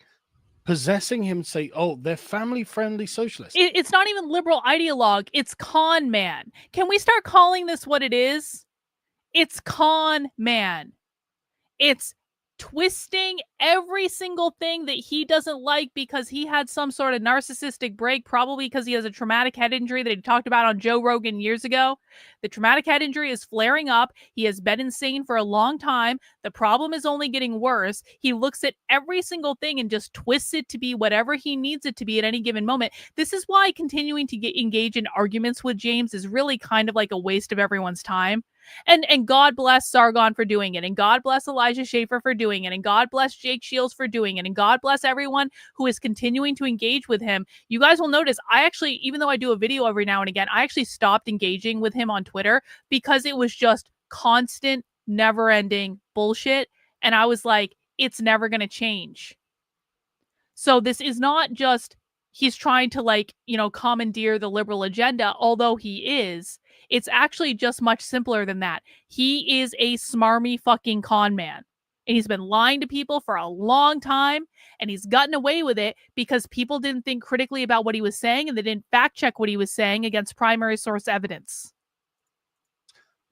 Speaker 6: possessing him to say, oh, they're family-friendly socialists.
Speaker 7: It's not even liberal ideologue. It's con man. Can we start calling this what it is? It's con man. It's twisting every single thing that he doesn't like because he had some sort of narcissistic break, probably because he has a traumatic head injury that he talked about on Joe Rogan years ago. The traumatic head injury is flaring up. He has been insane for a long time. The problem is only getting worse. He looks at every single thing and just twists it to be whatever he needs it to be at any given moment. This is why continuing to engage in arguments with James is really kind of like a waste of everyone's time. And God bless Sargon for doing it, and God bless Elijah Schaffer for doing it, and God bless Jake Shields for doing it, and God bless everyone who is continuing to engage with him. You guys will notice, I actually, even though I do a video every now and again, I actually stopped engaging with him on Twitter because it was just constant, never-ending bullshit, and I was like, it's never going to change. So this is not just he's trying to commandeer the liberal agenda, although he is. It's actually just much simpler than that. He is a smarmy fucking con man. And he's been lying to people for a long time, and he's gotten away with it because people didn't think critically about what he was saying, and they didn't fact check what he was saying against primary source evidence.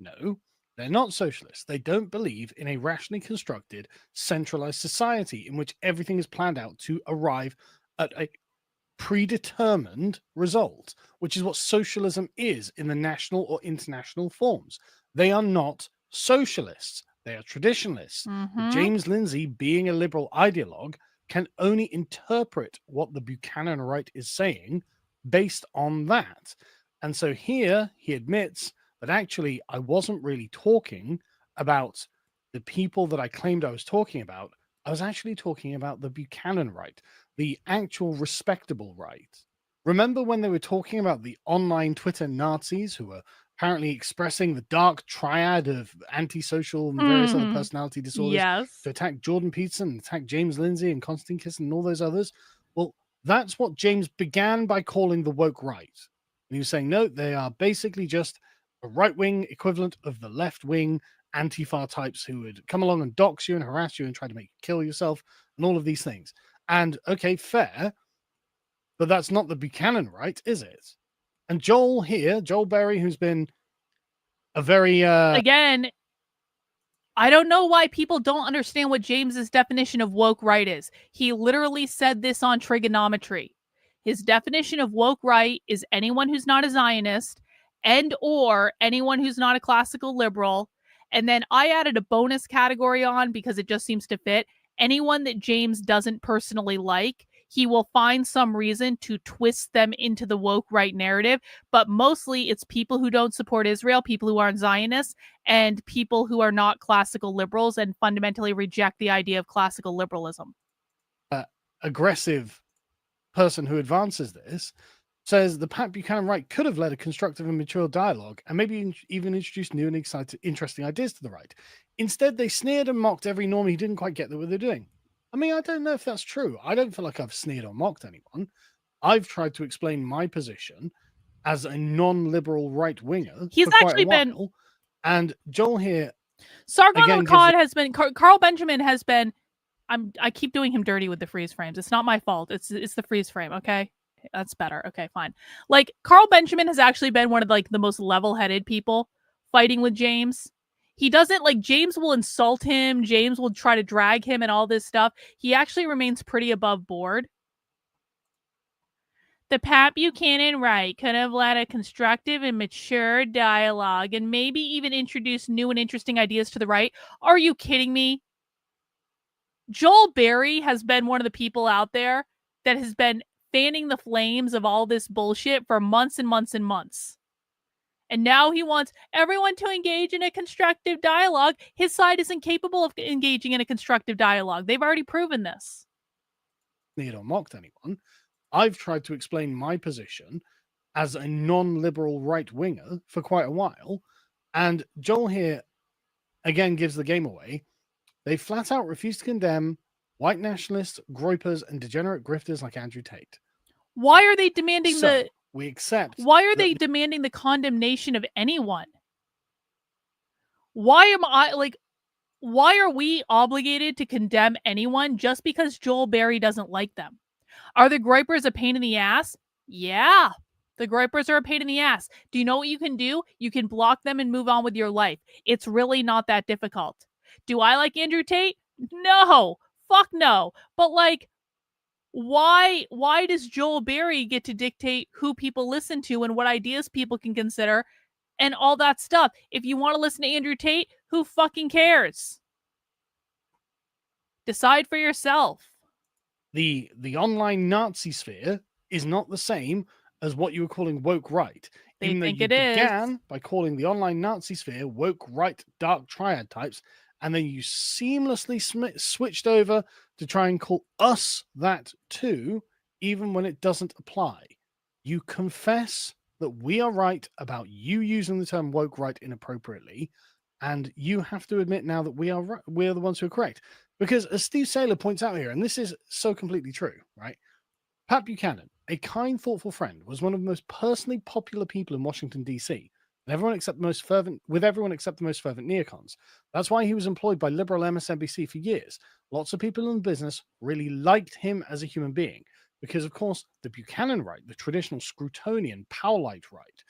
Speaker 6: No, they're not socialists. They don't believe in a rationally constructed, centralized society in which everything is planned out to arrive at a predetermined result, which is what socialism is in the national or international forms. They are not socialists. They are traditionalists. James Lindsay, being a liberal ideologue, can only interpret what the Buchanan right is saying based on that. And so here he admits that actually I wasn't really talking about the people that I claimed I was talking about. I was actually talking about the Buchanan right, the actual respectable right. Remember when they were talking about the online Twitter Nazis who were apparently expressing the dark triad of antisocial and various other personality disorders to attack Jordan Peterson, and attack James Lindsay and Konstantin Kisin and all those others? Well, that's what James began by calling the woke right. And he was saying, no, they are basically just a right-wing equivalent of the left-wing Antifa types who would come along and dox you and harass you and try to make you kill yourself and all of these things. And okay, fair, but that's not the Buchanan right, is it? And Joel Berry, who's been a very
Speaker 7: again, I don't know why people don't understand what James's definition of woke right is. He literally said this on Trigonometry. His definition of woke right is anyone who's not a Zionist and or anyone who's not a classical liberal. And then I added a bonus category on because it just seems to fit. Anyone that James doesn't personally like, he will find some reason to twist them into the woke right narrative. But mostly it's people who don't support Israel, people who aren't Zionists, and people who are not classical liberals and fundamentally reject the idea of classical liberalism.
Speaker 6: Aggressive person who advances this says the Pat Buchanan right could have led a constructive and mature dialogue and maybe even introduced new and interesting ideas to the right. Instead, they sneered and mocked every norm he didn't quite get what they're doing. I mean, I don't know if that's true. I don't feel like I've sneered or mocked anyone. I've tried to explain my position as a non-liberal right-winger.
Speaker 7: He's actually been...
Speaker 6: And Joel here...
Speaker 7: Sargon of Akkad has been... Carl Benjamin has been... I keep doing him dirty with the freeze frames. It's not my fault. It's the freeze frame, okay? That's better. Okay, fine. Like, Carl Benjamin has actually been one of the most level-headed people fighting with James. He doesn't like James will insult him. James will try to drag him and all this stuff. He actually remains pretty above board. The Pat Buchanan right could have led a constructive and mature dialogue and maybe even introduced new and interesting ideas to the right. Are you kidding me? Joel Berry has been one of the people out there that has been fanning the flames of all this bullshit for months and months and months. And now he wants everyone to engage in a constructive dialogue. His side isn't capable of engaging in a constructive dialogue. They've already proven this.
Speaker 6: Neither mocked anyone. I've tried to explain my position as a non-liberal right-winger for quite a while. And Joel here, again, gives the game away. They flat out refuse to condemn white nationalists, gropers, and degenerate grifters like Andrew Tate.
Speaker 7: Why are they demanding
Speaker 6: we accept.
Speaker 7: Why are they demanding the condemnation of anyone? Why are we obligated to condemn anyone just because Joel Berry doesn't like them? Are the groypers a pain in the ass? Yeah, the groypers are a pain in the ass. Do you know what you can do? You can block them and move on with your life. It's really not that difficult. Do I like Andrew Tate? No, fuck no. But like, why does Joel Berry get to dictate who people listen to and what ideas people can consider and all that stuff? If you want to listen to Andrew Tate, who fucking cares? Decide for yourself.
Speaker 6: The online Nazi sphere is not the same as what you were calling woke right.
Speaker 7: They
Speaker 6: Even
Speaker 7: think
Speaker 6: though you
Speaker 7: it
Speaker 6: began
Speaker 7: is.
Speaker 6: by calling the online Nazi sphere woke right dark triad types, and then you seamlessly switched over to try and call us that too, even when it doesn't apply. You confess that we are right about you using the term woke right inappropriately, and you have to admit now that we are right, we're the ones who are correct. Because as Steve Saylor points out here, and this is so completely true, right? Pat Buchanan, a kind, thoughtful friend, was one of the most personally popular people in Washington, D.C., with everyone except the most fervent neocons. That's why he was employed by liberal MSNBC for years. Lots of people in business really liked him as a human being because, of course, the Buchanan right, the traditional Scrutonian Powellite right,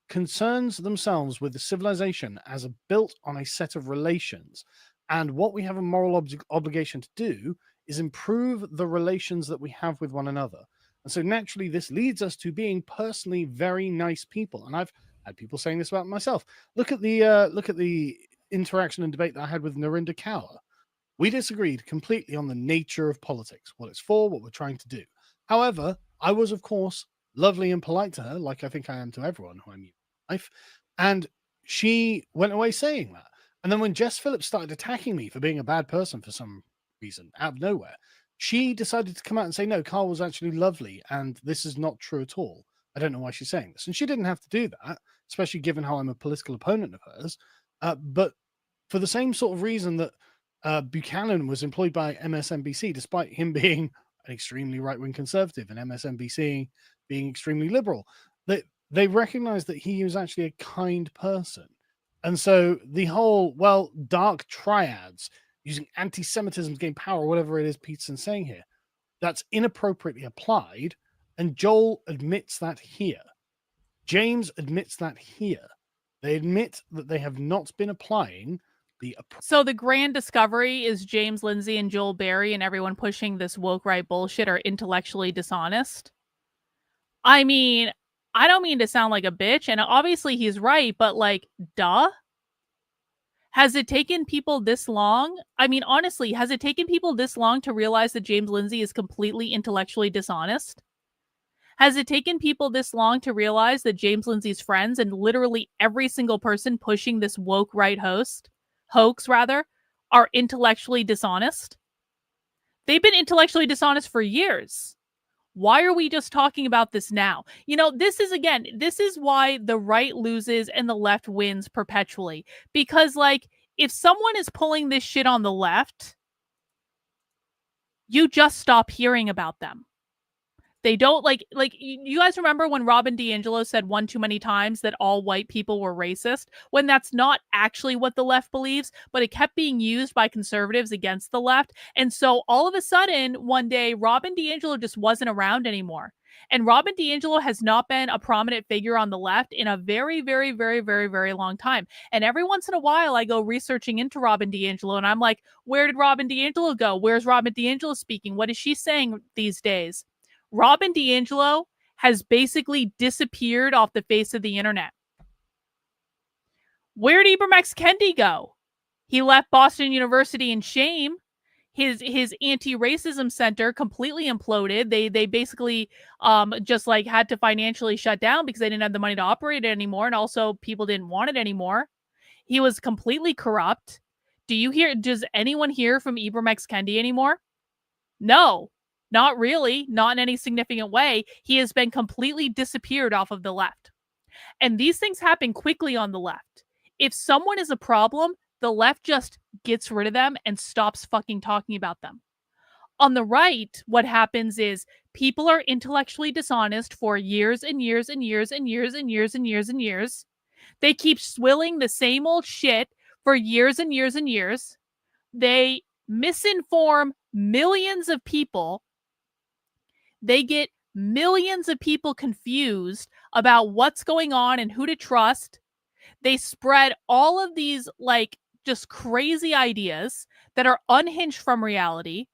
Speaker 6: concerns themselves with the civilization as built on a set of relations. And what we have a moral obligation to do is improve the relations that we have with one another. And so naturally, this leads us to being personally very nice people. And I've had people saying this about myself. Look at the interaction and debate that I had with Narinder Kaur. We disagreed completely on the nature of politics, what it's for, what we're trying to do. However, I was, of course, lovely and polite to her, like I think I am to everyone who I meet in life. And she went away saying that. And then when Jess Phillips started attacking me for being a bad person for some reason, out of nowhere, she decided to come out and say, no, Carl was actually lovely, and this is not true at all. I don't know why she's saying this. And she didn't have to do that, especially given how I'm a political opponent of hers. But for the same sort of reason that Buchanan was employed by MSNBC, despite him being an extremely right-wing conservative and MSNBC being extremely liberal, they recognized that he was actually a kind person. And so the whole, dark triads using anti-Semitism to gain power, or whatever it is Peterson's saying here, that's inappropriately applied. And Joel admits that here. James admits that here. They admit that they have not been applying the...
Speaker 7: So the grand discovery is James Lindsay and Joel Berry and everyone pushing this woke right bullshit are intellectually dishonest. I mean, I don't mean to sound like a bitch, and obviously he's right, but like, duh? Has it taken people this long? I mean, honestly, has it taken people this long to realize that James Lindsay is completely intellectually dishonest? Has it taken people this long to realize that James Lindsay's friends and literally every single person pushing this woke right hoax, are intellectually dishonest? They've been intellectually dishonest for years. Why are we just talking about this now? You know, this is why the right loses and the left wins perpetually. Because, like, if someone is pulling this shit on the left, you just stop hearing about them. They don't, like you guys remember when Robin DiAngelo said one too many times that all white people were racist, when that's not actually what the left believes, but it kept being used by conservatives against the left. And so all of a sudden, one day, Robin DiAngelo just wasn't around anymore. And Robin DiAngelo has not been a prominent figure on the left in a very, very, very, very, very long time. And every once in a while, I go researching into Robin DiAngelo, and I'm like, where did Robin DiAngelo go? Where's Robin DiAngelo speaking? What is she saying these days? Robin DiAngelo has basically disappeared off the face of the internet. Where did Ibram X. Kendi go? He left Boston University in shame. His anti-racism center completely imploded. They basically just like had to financially shut down because they didn't have the money to operate it anymore, and also people didn't want it anymore. He was completely corrupt. Does anyone hear from Ibram X. Kendi anymore? No, not really, not in any significant way. He has been completely disappeared off of the left. And these things happen quickly on the left. If someone is a problem, the left just gets rid of them and stops fucking talking about them. On the right, what happens is people are intellectually dishonest for years and years and years and years and years and years and years. They keep swilling the same old shit for years and years and years. They misinform millions of people. They get millions of people confused about what's going on and who to trust. They spread all of these like just crazy ideas that are unhinged from reality,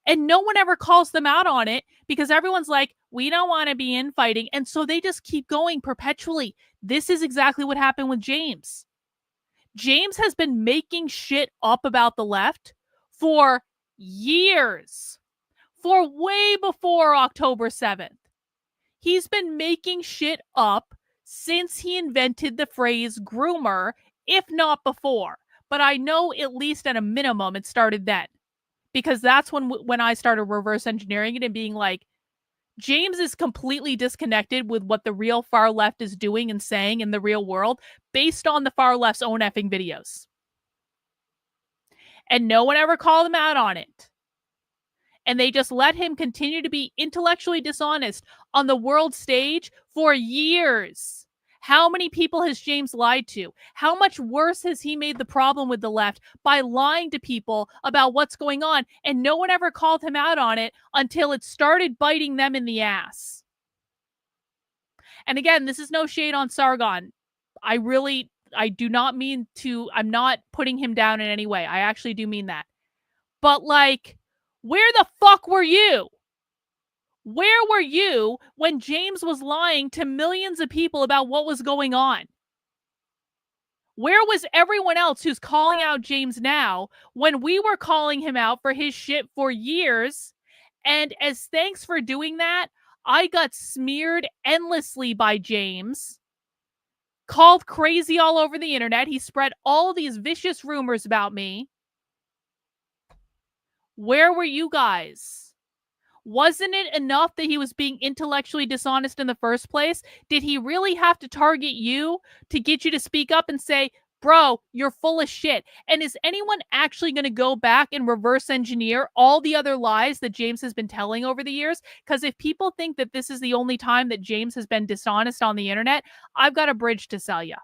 Speaker 7: and no one ever calls them out on it because everyone's like, we don't want to be infighting, and so they just keep going perpetually. This is exactly what happened with James. James has been making shit up about the left for years, for way before October 7th. He's been making shit up since he invented the phrase groomer, if not before. But I know at least at a minimum it started then, because that's when I started reverse engineering it and being like, James is completely disconnected with what the real far left is doing and saying in the real world based on the far left's own effing videos. And no one ever called him out on it. And they just let him continue to be intellectually dishonest on the world stage for years. How many people has James lied to? How much worse has he made the problem with the left by lying to people about what's going on? And no one ever called him out on it until it started biting them in the ass. And again, this is no shade on Sargon. I do not mean to, I'm not putting him down in any way. I actually do mean that. But like, where the fuck were you? Where were you when James was lying to millions of people about what was going on? Where was everyone else who's calling out James now when we were calling him out for his shit for years? And as thanks for doing that, I got smeared endlessly by James, called crazy all over the internet. He spread all these vicious rumors about me. Where were you guys? Wasn't it enough that he was being intellectually dishonest in the first place? Did he really have to target you to get you to speak up and say, bro, you're full of shit? And is anyone actually going to go back and reverse engineer all the other lies that James has been telling over the years? Because if people think that this is the only time that James has been dishonest on the internet, I've got a bridge to sell you.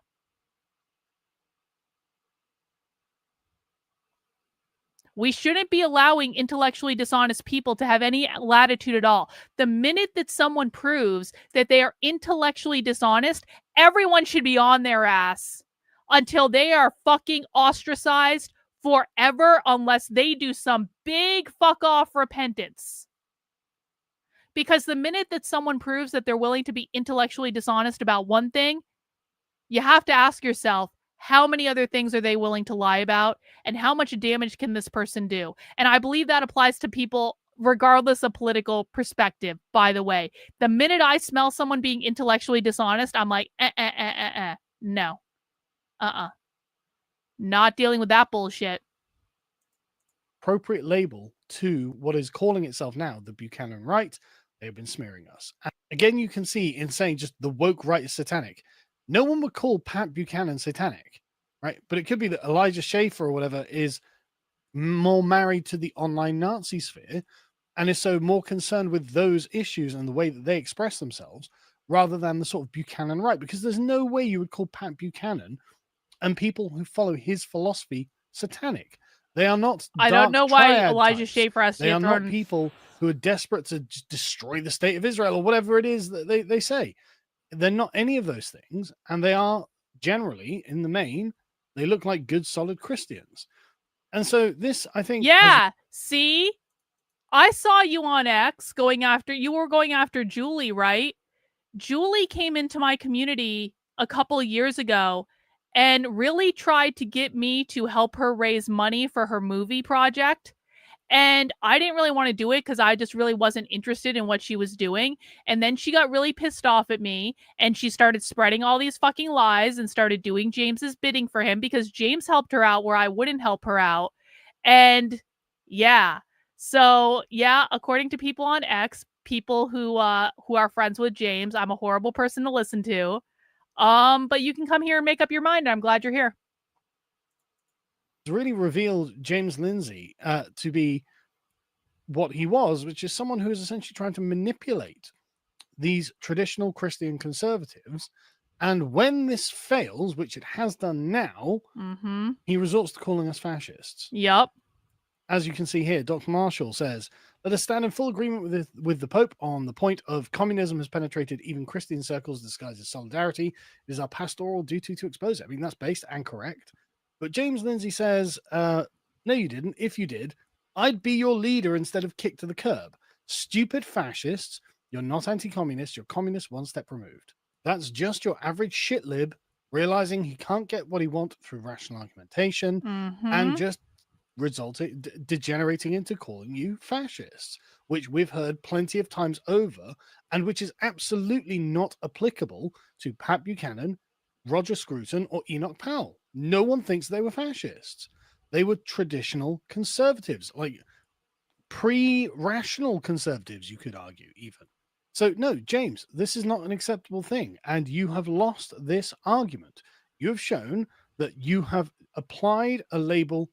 Speaker 7: We shouldn't be allowing intellectually dishonest people to have any latitude at all. The minute that someone proves that they are intellectually dishonest, everyone should be on their ass until they are fucking ostracized forever unless they do some big fuck off repentance. Because the minute that someone proves that they're willing to be intellectually dishonest about one thing, you have to ask yourself, how many other things are they willing to lie about? And how much damage can this person do? And I believe that applies to people regardless of political perspective, by the way. The minute I smell someone being intellectually dishonest, I'm like, no. Not dealing with that bullshit.
Speaker 6: Appropriate label to what is calling itself now the Buchanan right. They've been smearing us. And again, you can see in saying just the woke right is satanic. No one would call Pat Buchanan satanic, right? But it could be that Elijah Schaffer or whatever is more married to the online Nazi sphere and is so more concerned with those issues and the way that they express themselves rather than the sort of Buchanan right. Because there's no way you would call Pat Buchanan and people who follow his philosophy satanic. They are not.
Speaker 7: I don't know why
Speaker 6: triad
Speaker 7: Elijah
Speaker 6: types.
Speaker 7: Schaffer has to
Speaker 6: They
Speaker 7: get
Speaker 6: are
Speaker 7: thrown.
Speaker 6: not people who are desperate to destroy the state of Israel or whatever it is that they say. They're not any of those things, and they are generally, in the main, they look like good, solid Christians. And so this, I think...
Speaker 7: Yeah, see? I saw you on X you were going after Julie, right? Julie came into my community a couple of years ago and really tried to get me to help her raise money for her movie project. And I didn't really want to do it because I just really wasn't interested in what she was doing. And then she got really pissed off at me and she started spreading all these fucking lies and started doing James's bidding for him because James helped her out where I wouldn't help her out. And yeah. So yeah, according to people on X, people who are friends with James, I'm a horrible person to listen to. But you can come here and make up your mind. I'm glad you're here.
Speaker 6: Really revealed James Lindsay to be what he was, which is someone who is essentially trying to manipulate these traditional Christian conservatives. And when this fails, which it has done now, he resorts to calling us fascists.
Speaker 7: Yep.
Speaker 6: As you can see here, Dr. Marshall says, let us stand in full agreement with the Pope on the point of communism has penetrated even Christian circles disguised as solidarity. It is our pastoral duty to expose it. I mean, that's based and correct. But James Lindsay says, no, you didn't. If you did, I'd be your leader instead of kicked to the curb. Stupid fascists. You're not anti-communist. You're communist one step removed. That's just your average shit lib realizing he can't get what he wants through rational argumentation and just degenerating into calling you fascists, which we've heard plenty of times over and which is absolutely not applicable to Pat Buchanan, Roger Scruton, or Enoch Powell. No one thinks they were fascists. They were traditional conservatives, like pre-rational conservatives, you could argue, even. So, no, James, this is not an acceptable thing, and you have lost this argument. You have shown that you have applied a label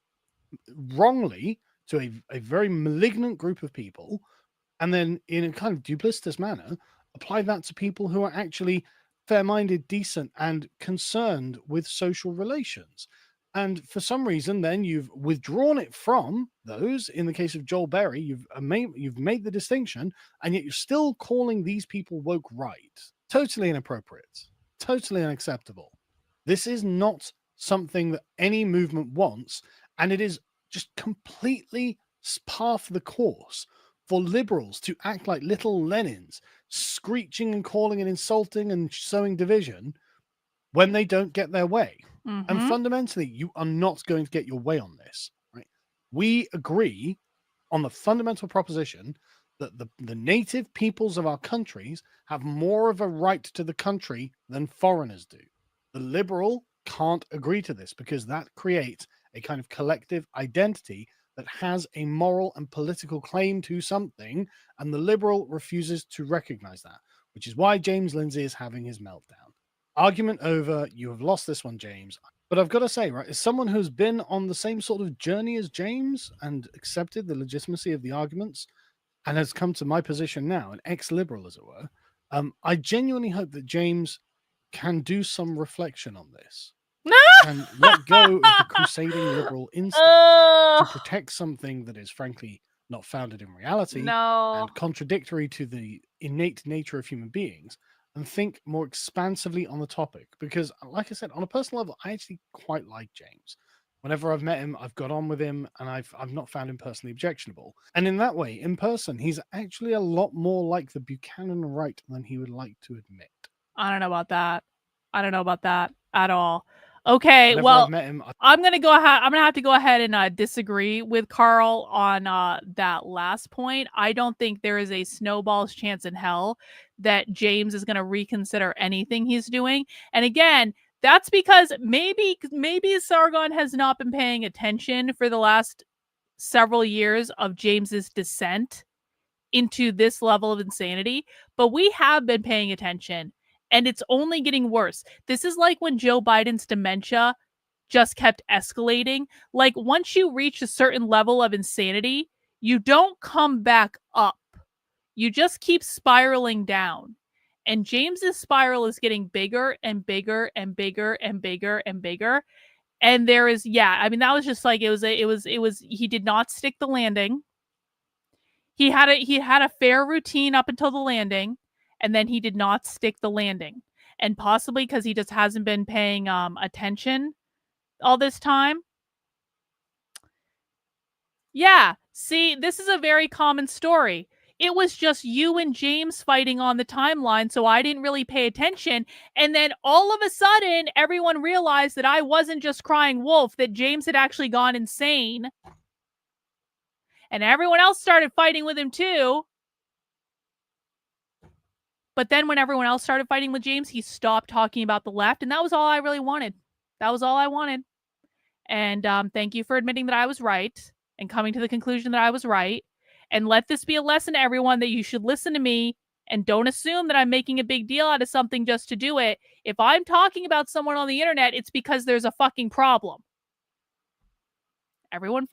Speaker 6: wrongly to a very malignant group of people, and then in a kind of duplicitous manner, apply that to people who are actually fair-minded, decent, and concerned with social relations. And for some reason, then you've withdrawn it from those. In the case of Joel Berry, you've made the distinction, and yet you're still calling these people woke right. Totally inappropriate. Totally unacceptable. This is not something that any movement wants, and it is just completely par for the course for liberals to act like little Lenins, screeching and calling and insulting and sowing division when they don't get their way. And fundamentally, you are not going to get your way on this. Right? We agree on the fundamental proposition that the native peoples of our countries have more of a right to the country than foreigners do. The liberal can't agree to this because that creates a kind of collective identity that has a moral and political claim to something, and the liberal refuses to recognize that, which is why James Lindsay is having his meltdown. Argument over. You have lost this one, James. But I've got to say, right, as someone who's been on the same sort of journey as James and accepted the legitimacy of the arguments and has come to my position now, an ex-liberal, as it were, I genuinely hope that James can do some reflection on this and let go of the crusading liberal instinct to protect something that is frankly not founded in reality and contradictory to the innate nature of human beings, and think more expansively on the topic. Because, like I said, on a personal level, I actually quite like James. Whenever I've met him, I've got on with him, and I've not found him personally objectionable. And in that way, in person, he's actually a lot more like the Buchanan right than he would like to admit.
Speaker 7: I don't know about that. I don't know about that at all. Okay,
Speaker 6: Whenever
Speaker 7: well,
Speaker 6: I've met him,
Speaker 7: I'm gonna have to go ahead and disagree with Carl on that last point. I don't think there is a snowball's chance in hell that James is gonna reconsider anything he's doing. And again, that's because maybe Sargon has not been paying attention for the last several years of James's descent into this level of insanity, but we have been paying attention. And it's only getting worse. This is like when Joe Biden's dementia just kept escalating. Like, once you reach a certain level of insanity, you don't come back up. You just keep spiraling down. And James's spiral is getting bigger and bigger and bigger and bigger and bigger. And there is, that was just like, he did not stick the landing. He had a fair routine up until the landing, and then he did not stick the landing. And possibly because he just hasn't been paying attention all this time. Yeah, see, this is a very common story. It was just you and James fighting on the timeline, so I didn't really pay attention. And then all of a sudden, everyone realized that I wasn't just crying wolf, that James had actually gone insane. And everyone else started fighting with him too. But then when everyone else started fighting with James, he stopped talking about the left, and that was all I really wanted. That was all I wanted. And thank you for admitting that I was right and coming to the conclusion that I was right. And let this be a lesson to everyone that you should listen to me and don't assume that I'm making a big deal out of something just to do it. If I'm talking about someone on the internet, it's because there's a fucking problem. Everyone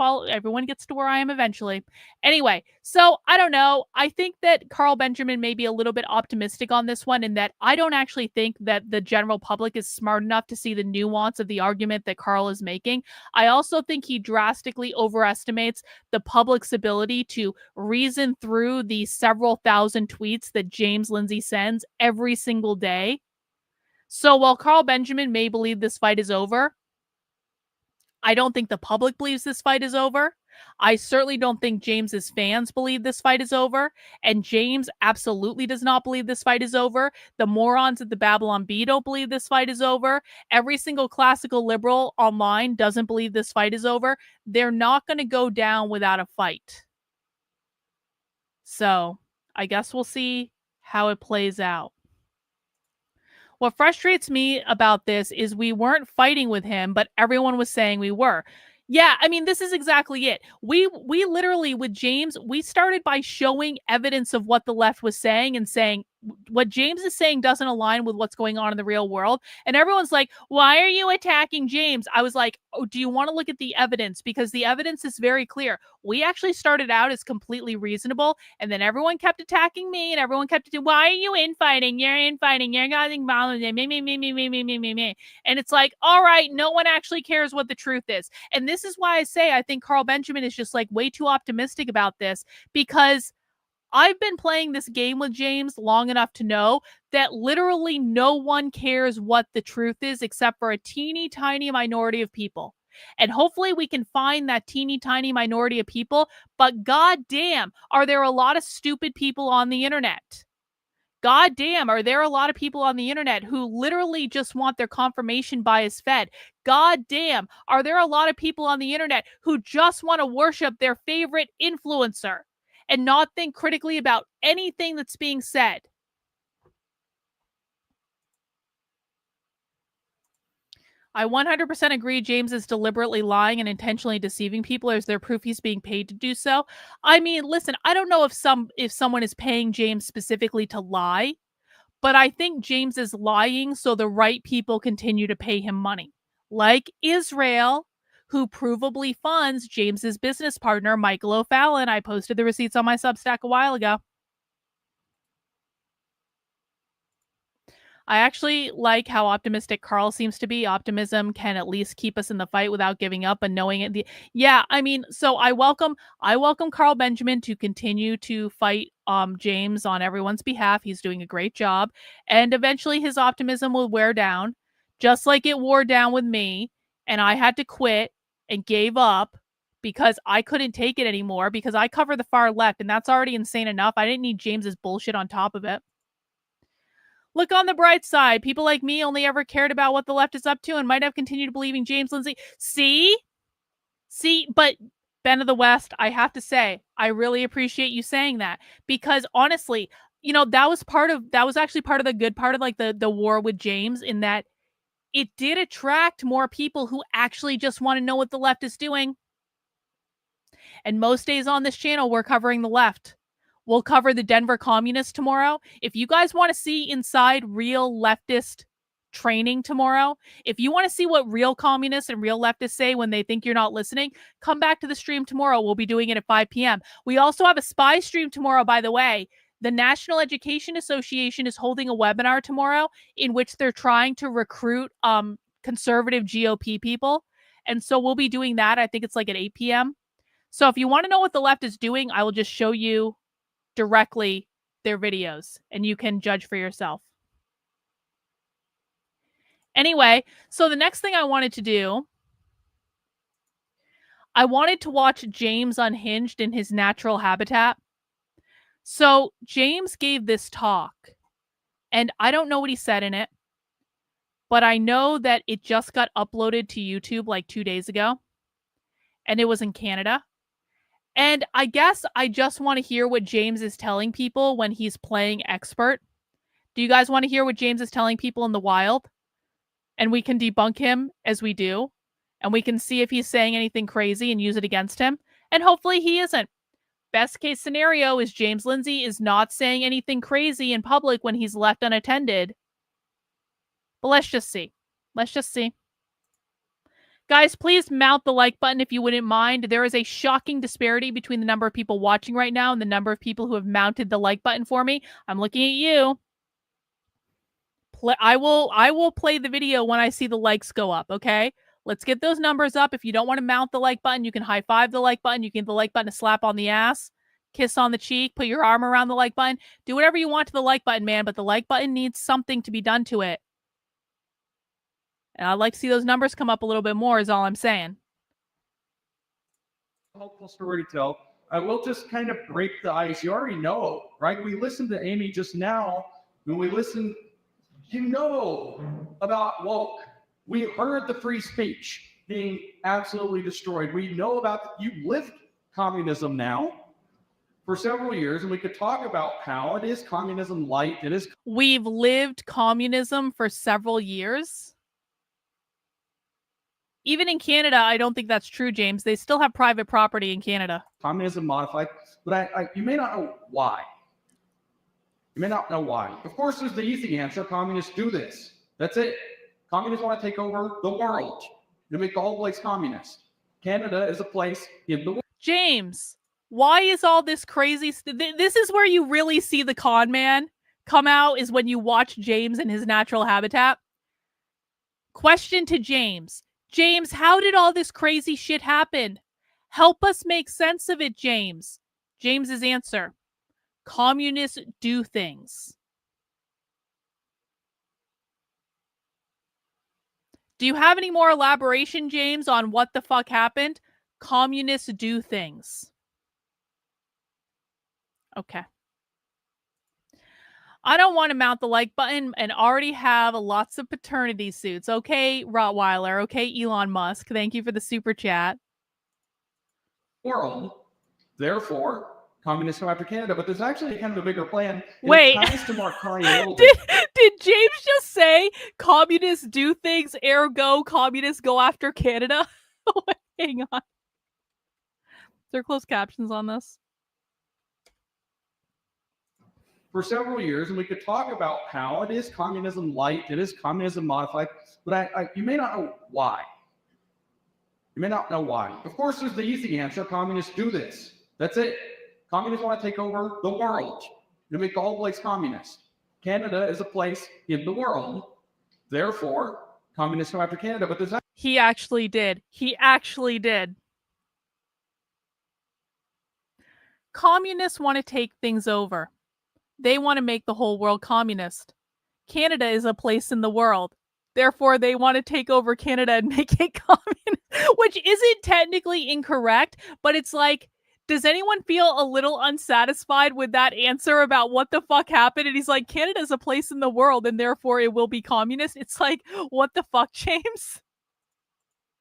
Speaker 7: gets to where I am eventually. Anyway, so I don't know. I think that Carl Benjamin may be a little bit optimistic on this one, in that I don't actually think that the general public is smart enough to see the nuance of the argument that Carl is making. I also think he drastically overestimates the public's ability to reason through the several thousand tweets that James Lindsay sends every single day. So while Carl Benjamin may believe this fight is over, I don't think the public believes this fight is over. I certainly don't think James's fans believe this fight is over. And James absolutely does not believe this fight is over. The morons at the Babylon Bee don't believe this fight is over. Every single classical liberal online doesn't believe this fight is over. They're not going to go down without a fight. So I guess we'll see how it plays out. What frustrates me about this is we weren't fighting with him, but everyone was saying we were. Yeah, I mean, this is exactly it. We literally, with James, we started by showing evidence of what the left was saying and saying what James is saying doesn't align with what's going on in the real world. And everyone's like, why are you attacking James? I was like, oh, do you want to look at the evidence? Because the evidence is very clear. We actually started out as completely reasonable, and then everyone kept attacking me, and everyone kept doing, why are you infighting? You're infighting. You're causing violence. Me. And it's like, all right, no one actually cares what the truth is. And this is why I say I think Carl Benjamin is just like way too optimistic about this, because I've been playing this game with James long enough to know that literally no one cares what the truth is except for a teeny tiny minority of people. And hopefully we can find that teeny tiny minority of people. But goddamn, are there a lot of stupid people on the internet? Goddamn, are there a lot of people on the internet who literally just want their confirmation bias fed? Goddamn, are there a lot of people on the internet who just want to worship their favorite influencer and not think critically about anything that's being said? I 100% agree James is deliberately lying and intentionally deceiving people. Is there proof he's being paid to do so? I mean, listen, I don't know if someone is paying James specifically to lie, but I think James is lying so the right people continue to pay him money. Like Israel, who provably funds James's business partner, Michael O'Fallon. I posted the receipts on my Substack a while ago. I actually like how optimistic Carl seems to be. Optimism can at least keep us in the fight without giving up and knowing it. Yeah, I mean, so I welcome Carl Benjamin to continue to fight James on everyone's behalf. He's doing a great job. And eventually his optimism will wear down, just like it wore down with me. And I had to quit and gave up because I couldn't take it anymore, because I cover the far left, and that's already insane enough. I didn't need James's bullshit on top of it. Look on the bright side. People like me only ever cared about what the left is up to and might have continued believing James Lindsay. See, but Ben of the West, I have to say, I really appreciate you saying that, because honestly, you know, that was actually part of the good part of like the war with James, in that it did attract more people who actually just want to know what the left is doing. And most days on this channel, we're covering the left. We'll cover the Denver Communists tomorrow. If you guys want to see inside real leftist training tomorrow, if you want to see what real communists and real leftists say when they think you're not listening, come back to the stream tomorrow. We'll be doing it at 5 p.m. We also have a spy stream tomorrow, by the way. The National Education Association is holding a webinar tomorrow in which they're trying to recruit conservative GOP people. And so we'll be doing that. I think it's like at 8 p.m. So if you want to know what the left is doing, I will just show you directly their videos and you can judge for yourself. Anyway, so the next thing I wanted to do, I wanted to watch James Unhinged in his natural habitat. So James gave this talk, and I don't know what he said in it, but I know that it just got uploaded to YouTube like 2 days ago, and it was in Canada. And I guess I just want to hear what James is telling people when he's playing expert. Do you guys want to hear what James is telling people in the wild? And we can debunk him as we do. And we can see if he's saying anything crazy and use it against him. And hopefully he isn't. Best case scenario is James Lindsay is not saying anything crazy in public when he's left unattended. But let's just see. Let's just see. Guys, please mount the like button if you wouldn't mind. There is a shocking disparity between the number of people watching right now and the number of people who have mounted the like button for me. I'm looking at you. I will play the video when I see the likes go up, okay? Let's get those numbers up. If you don't want to mount the like button, you can high five the like button. You can give the like button a slap on the ass, kiss on the cheek, put your arm around the like button. Do whatever you want to the like button, man, but the like button needs something to be done to it. And I'd like to see those numbers come up a little bit more is all I'm saying.
Speaker 8: Helpful story to tell. I will just kind of break the ice. You already know, right? We listened to Amy just now. When we listened, you know about woke. We heard the free speech being absolutely destroyed. We know about, you lived communism now for several years, and we could talk about how it is communism light. It is.
Speaker 7: We've lived communism for several years. Even in Canada, I don't think that's true, James. They still have private property in Canada.
Speaker 8: Communism modified, but you may not know why. You may not know why. Of course, there's the easy answer. Communists do this. That's it. Communists want to take over the world. They make the whole place communist. Canada is a place in the world.
Speaker 7: James, why is all this crazy? This is where you really see the con man come out, is when you watch James in his natural habitat. Question to James. James, how did all this crazy shit happen? Help us make sense of it, James. James's answer. Communists do things. Do you have any more elaboration, James, on what the fuck happened? Communists do things. Okay. I don't want to mount the like button and already have lots of paternity suits. Okay, Rottweiler. Okay, Elon Musk. Thank you for the super chat.
Speaker 8: World. Therefore, communists come after Canada, but there's actually kind of a bigger plan.
Speaker 7: Wait.
Speaker 8: It ties to Mark Carney a little bit.
Speaker 7: Did James just say communists do things, ergo communists go after Canada? Hang on. Is there closed captions on this?
Speaker 8: For several years, and we could talk about how it is communism light, it is communism modified, but you may not know why. You may not know why. Of course, there's the easy answer. Communists do this. That's it. Communists want to take over the world. They make the whole place communist. Canada is a place in the world. Therefore, communists come after Canada, but there's...
Speaker 7: He actually did. He actually did. Communists want to take things over. They want to make the whole world communist. Canada is a place in the world. Therefore, they want to take over Canada and make it communist, which isn't technically incorrect, but it's like, does anyone feel a little unsatisfied with that answer about what the fuck happened? And he's like, Canada is a place in the world and therefore it will be communist. It's like, what the fuck, James?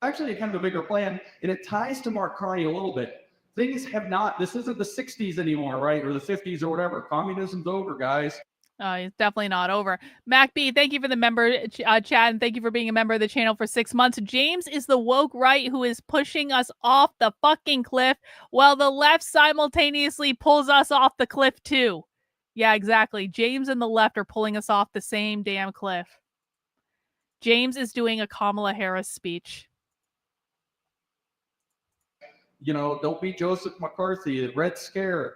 Speaker 8: Actually kind of a bigger plan, and it ties to Mark Carney a little bit. Things have not, this isn't the 60s anymore, right? Or the 50s or whatever. Communism's over, guys.
Speaker 7: It's definitely not over. Mac B, thank you for the member chat, and thank you for being a member of the channel for 6 months. James is the woke right who is pushing us off the fucking cliff, while the left simultaneously pulls us off the cliff too. Yeah, exactly. James and the left are pulling us off the same damn cliff. James is doing a Kamala Harris speech.
Speaker 8: You know, don't be Joseph McCarthy, the Red Scare.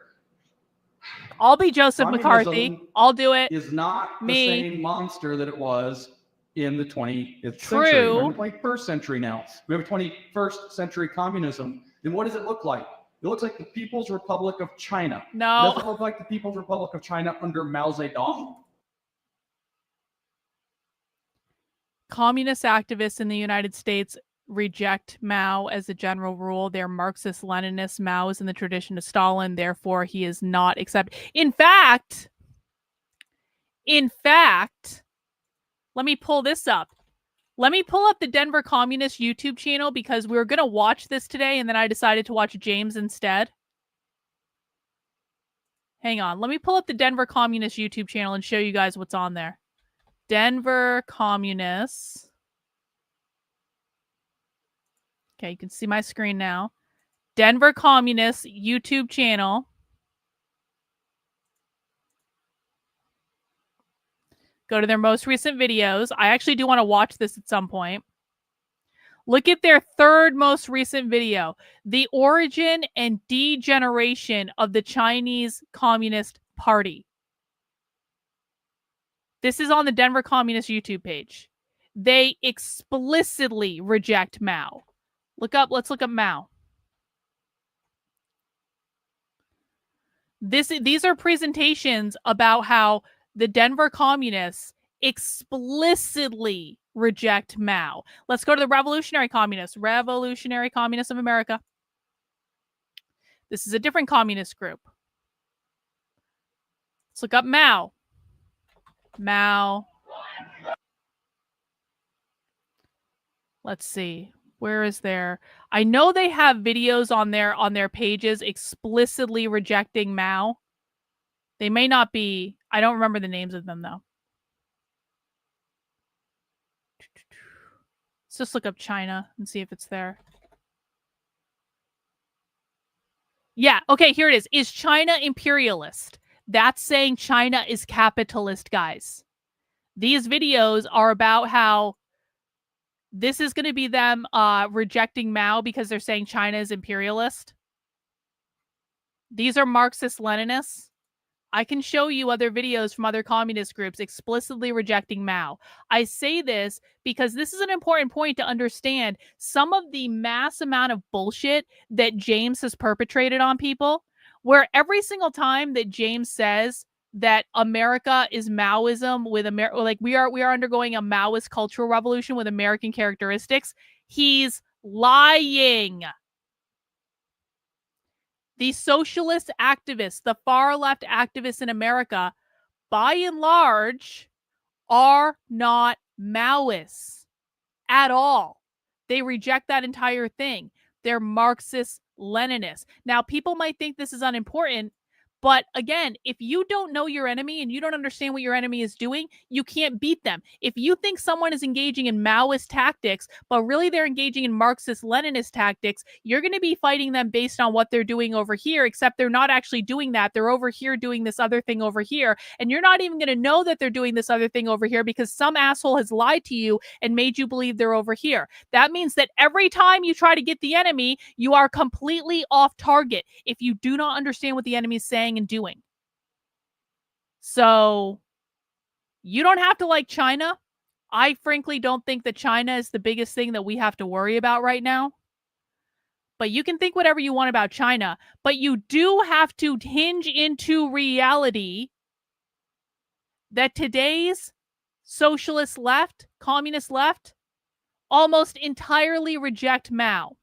Speaker 7: I'll be Joseph McCarthy. I'll do it.
Speaker 8: Is not
Speaker 7: Me.
Speaker 8: the same monster that it was in the 20th
Speaker 7: True.
Speaker 8: century. We're in the 21st century now. We have a 21st century communism. And what does it look like? It looks like the People's Republic of China. It
Speaker 7: No.
Speaker 8: doesn't look like the People's Republic of China under Mao Zedong.
Speaker 7: Communist activists in the United States reject Mao as a general rule. They're Marxist-Leninists. Mao is in the tradition of Stalin, therefore he is not accepted. In fact, let me pull this up. Let me pull up the Denver Communist YouTube channel because we were going to watch this today and then I decided to watch James instead. Hang on. Let me pull up the Denver Communist YouTube channel and show you guys what's on there. Denver Communists. Okay, you can see my screen now. Denver Communists YouTube channel. Go to their most recent videos. I actually do want to watch this at some point. Look at their third most recent video, the origin and degeneration of the Chinese Communist Party. This is on the Denver Communist YouTube page. They explicitly reject Mao. Let's look up Mao. These are presentations about how the Denver Communists explicitly reject Mao. Let's go to the Revolutionary Communists. Revolutionary Communists of America. This is a different communist group. Let's look up Mao. Mao. Let's see. Where is there? I know they have videos on their pages explicitly rejecting Mao. They may not be. I don't remember the names of them though. Let's just look up China and see if it's there. Yeah, okay, here it is. Is China imperialist? That's saying China is capitalist, guys. These videos are about how this is going to be them rejecting Mao because they're saying China is imperialist. These are Marxist-Leninists. I can show you other videos from other communist groups explicitly rejecting Mao. I say this because this is an important point to understand some of the mass amount of bullshit that James has perpetrated on people, where every single time that James says that America is Maoism with America, like we are undergoing a Maoist cultural revolution with American characteristics, he's lying. The socialist activists, the far left activists in America, by and large, are not Maoists at all. They reject that entire thing. They're Marxist-Leninists. Now, people might think this is unimportant, but again, if you don't know your enemy and you don't understand what your enemy is doing, you can't beat them. If you think someone is engaging in Maoist tactics, but really they're engaging in Marxist-Leninist tactics, you're going to be fighting them based on what they're doing over here, except they're not actually doing that. They're over here doing this other thing over here. And you're not even going to know that they're doing this other thing over here because some asshole has lied to you and made you believe they're over here. That means that every time you try to get the enemy, you are completely off target if you do not understand what the enemy is saying and doing. So you don't have to like China. I frankly don't think that China is the biggest thing that we have to worry about right now. But you can think whatever you want about China, but you do have to hinge into reality that today's socialist left, communist left, almost entirely reject Mao.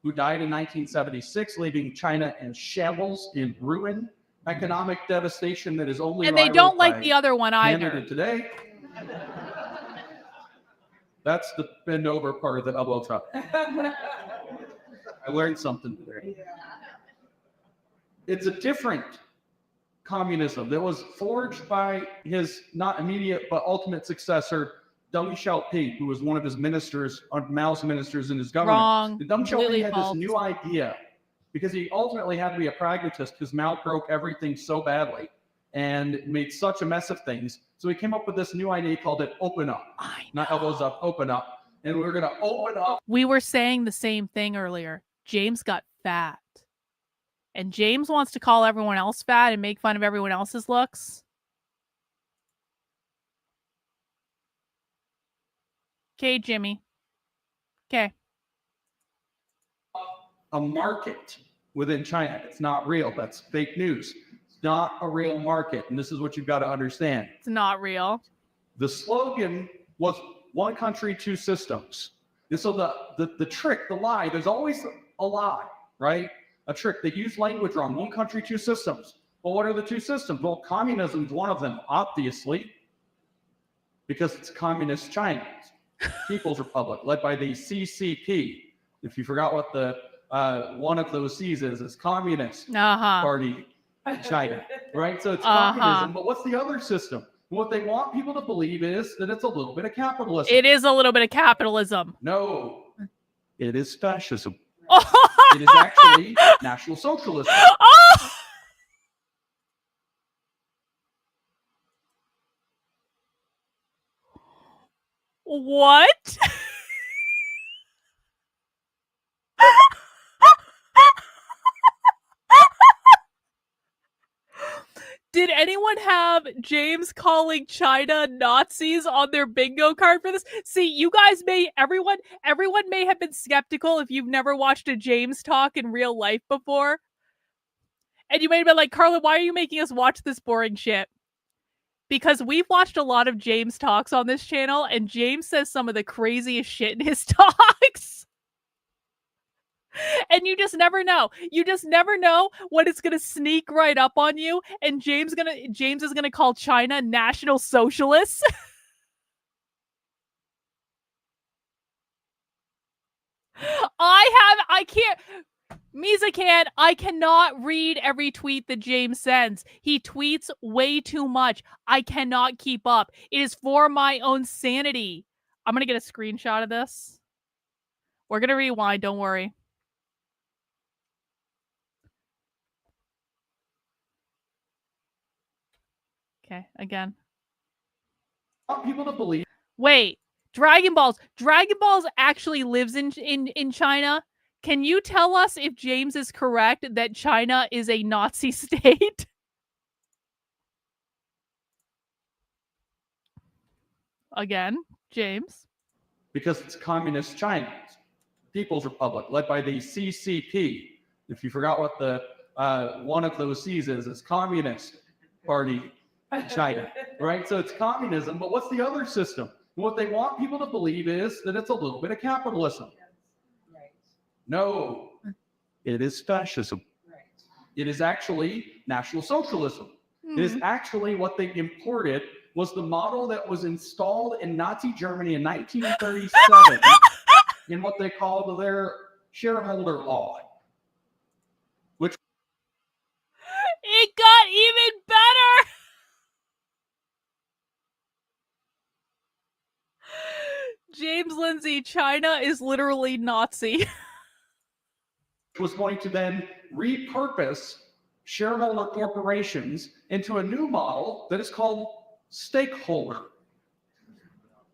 Speaker 8: Who died in 1976, leaving China in shambles, in ruin, economic devastation that is only
Speaker 7: And they
Speaker 8: rivaled
Speaker 7: don't like
Speaker 8: by
Speaker 7: the other one either.
Speaker 8: Canada today. That's the bend over part of the elbow tuck. I learned something today. It's a different communism that was forged by his not immediate but ultimate successor, Deng Xiaoping, who was one of his ministers, Mao's ministers in his government.
Speaker 7: Wrong.
Speaker 8: And Deng
Speaker 7: Completely
Speaker 8: Xiaoping had
Speaker 7: false.
Speaker 8: this new idea because he ultimately had to be a pragmatist because Mao broke everything so badly and made such a mess of things. So he came up with this new idea called it open up. Not elbows up, open up. And we're going to open up.
Speaker 7: We were saying the same thing earlier. James got fat. And James wants to call everyone else fat and make fun of everyone else's looks. Okay, Jimmy. Okay.
Speaker 8: a market within China. It's not real. That's fake news. It's not a real market. And this is what you've got to understand.
Speaker 7: It's not real.
Speaker 8: The slogan was one country, two systems. And so the trick, the lie, there's always a lie, right? A trick. They use language wrong. One country, two systems. Well, what are the two systems? Well, communism is one of them, obviously, because it's communist China, People's Republic, led by the CCP. If you forgot what the one of those C's is, it's Communist Party China, right? So it's communism, but what's the other system? What they want people to believe is that it's a little bit of capitalism.
Speaker 7: It is a little bit of capitalism.
Speaker 8: No, it is fascism. It is actually National Socialism.
Speaker 7: What? Did anyone have James calling China Nazis on their bingo card for this? See, you guys everyone may have been skeptical if you've never watched a James talk in real life before. And you may have been like, Karlyn, why are you making us watch this boring shit? Because we've watched a lot of James talks on this channel, and James says some of the craziest shit in his talks. And you just never know. You just never know when it's gonna sneak right up on you, and James is gonna call China National Socialists. I cannot read every tweet that James sends. He tweets way too much. I cannot keep up. It is for my own sanity. I'm gonna get a screenshot of this. We're gonna rewind, don't worry. Okay, again.
Speaker 8: I want people to believe.
Speaker 7: Wait, Dragon Balls actually lives in China. Can you tell us if James is correct that China is a Nazi state? Again, James.
Speaker 8: Because it's communist China, People's Republic, led by the CCP. If you forgot what the one of those C's is, it's Communist Party China, right? So it's communism, but what's the other system? What they want people to believe is that it's a little bit of capitalism. No, it is fascism. It is actually National Socialism. It is actually what they imported was the model that was installed in Nazi Germany in 1937 in what they called their shareholder law. Which
Speaker 7: it got even better. James Lindsay, China is literally Nazi.
Speaker 8: was going to then repurpose shareholder corporations into a new model that is called stakeholder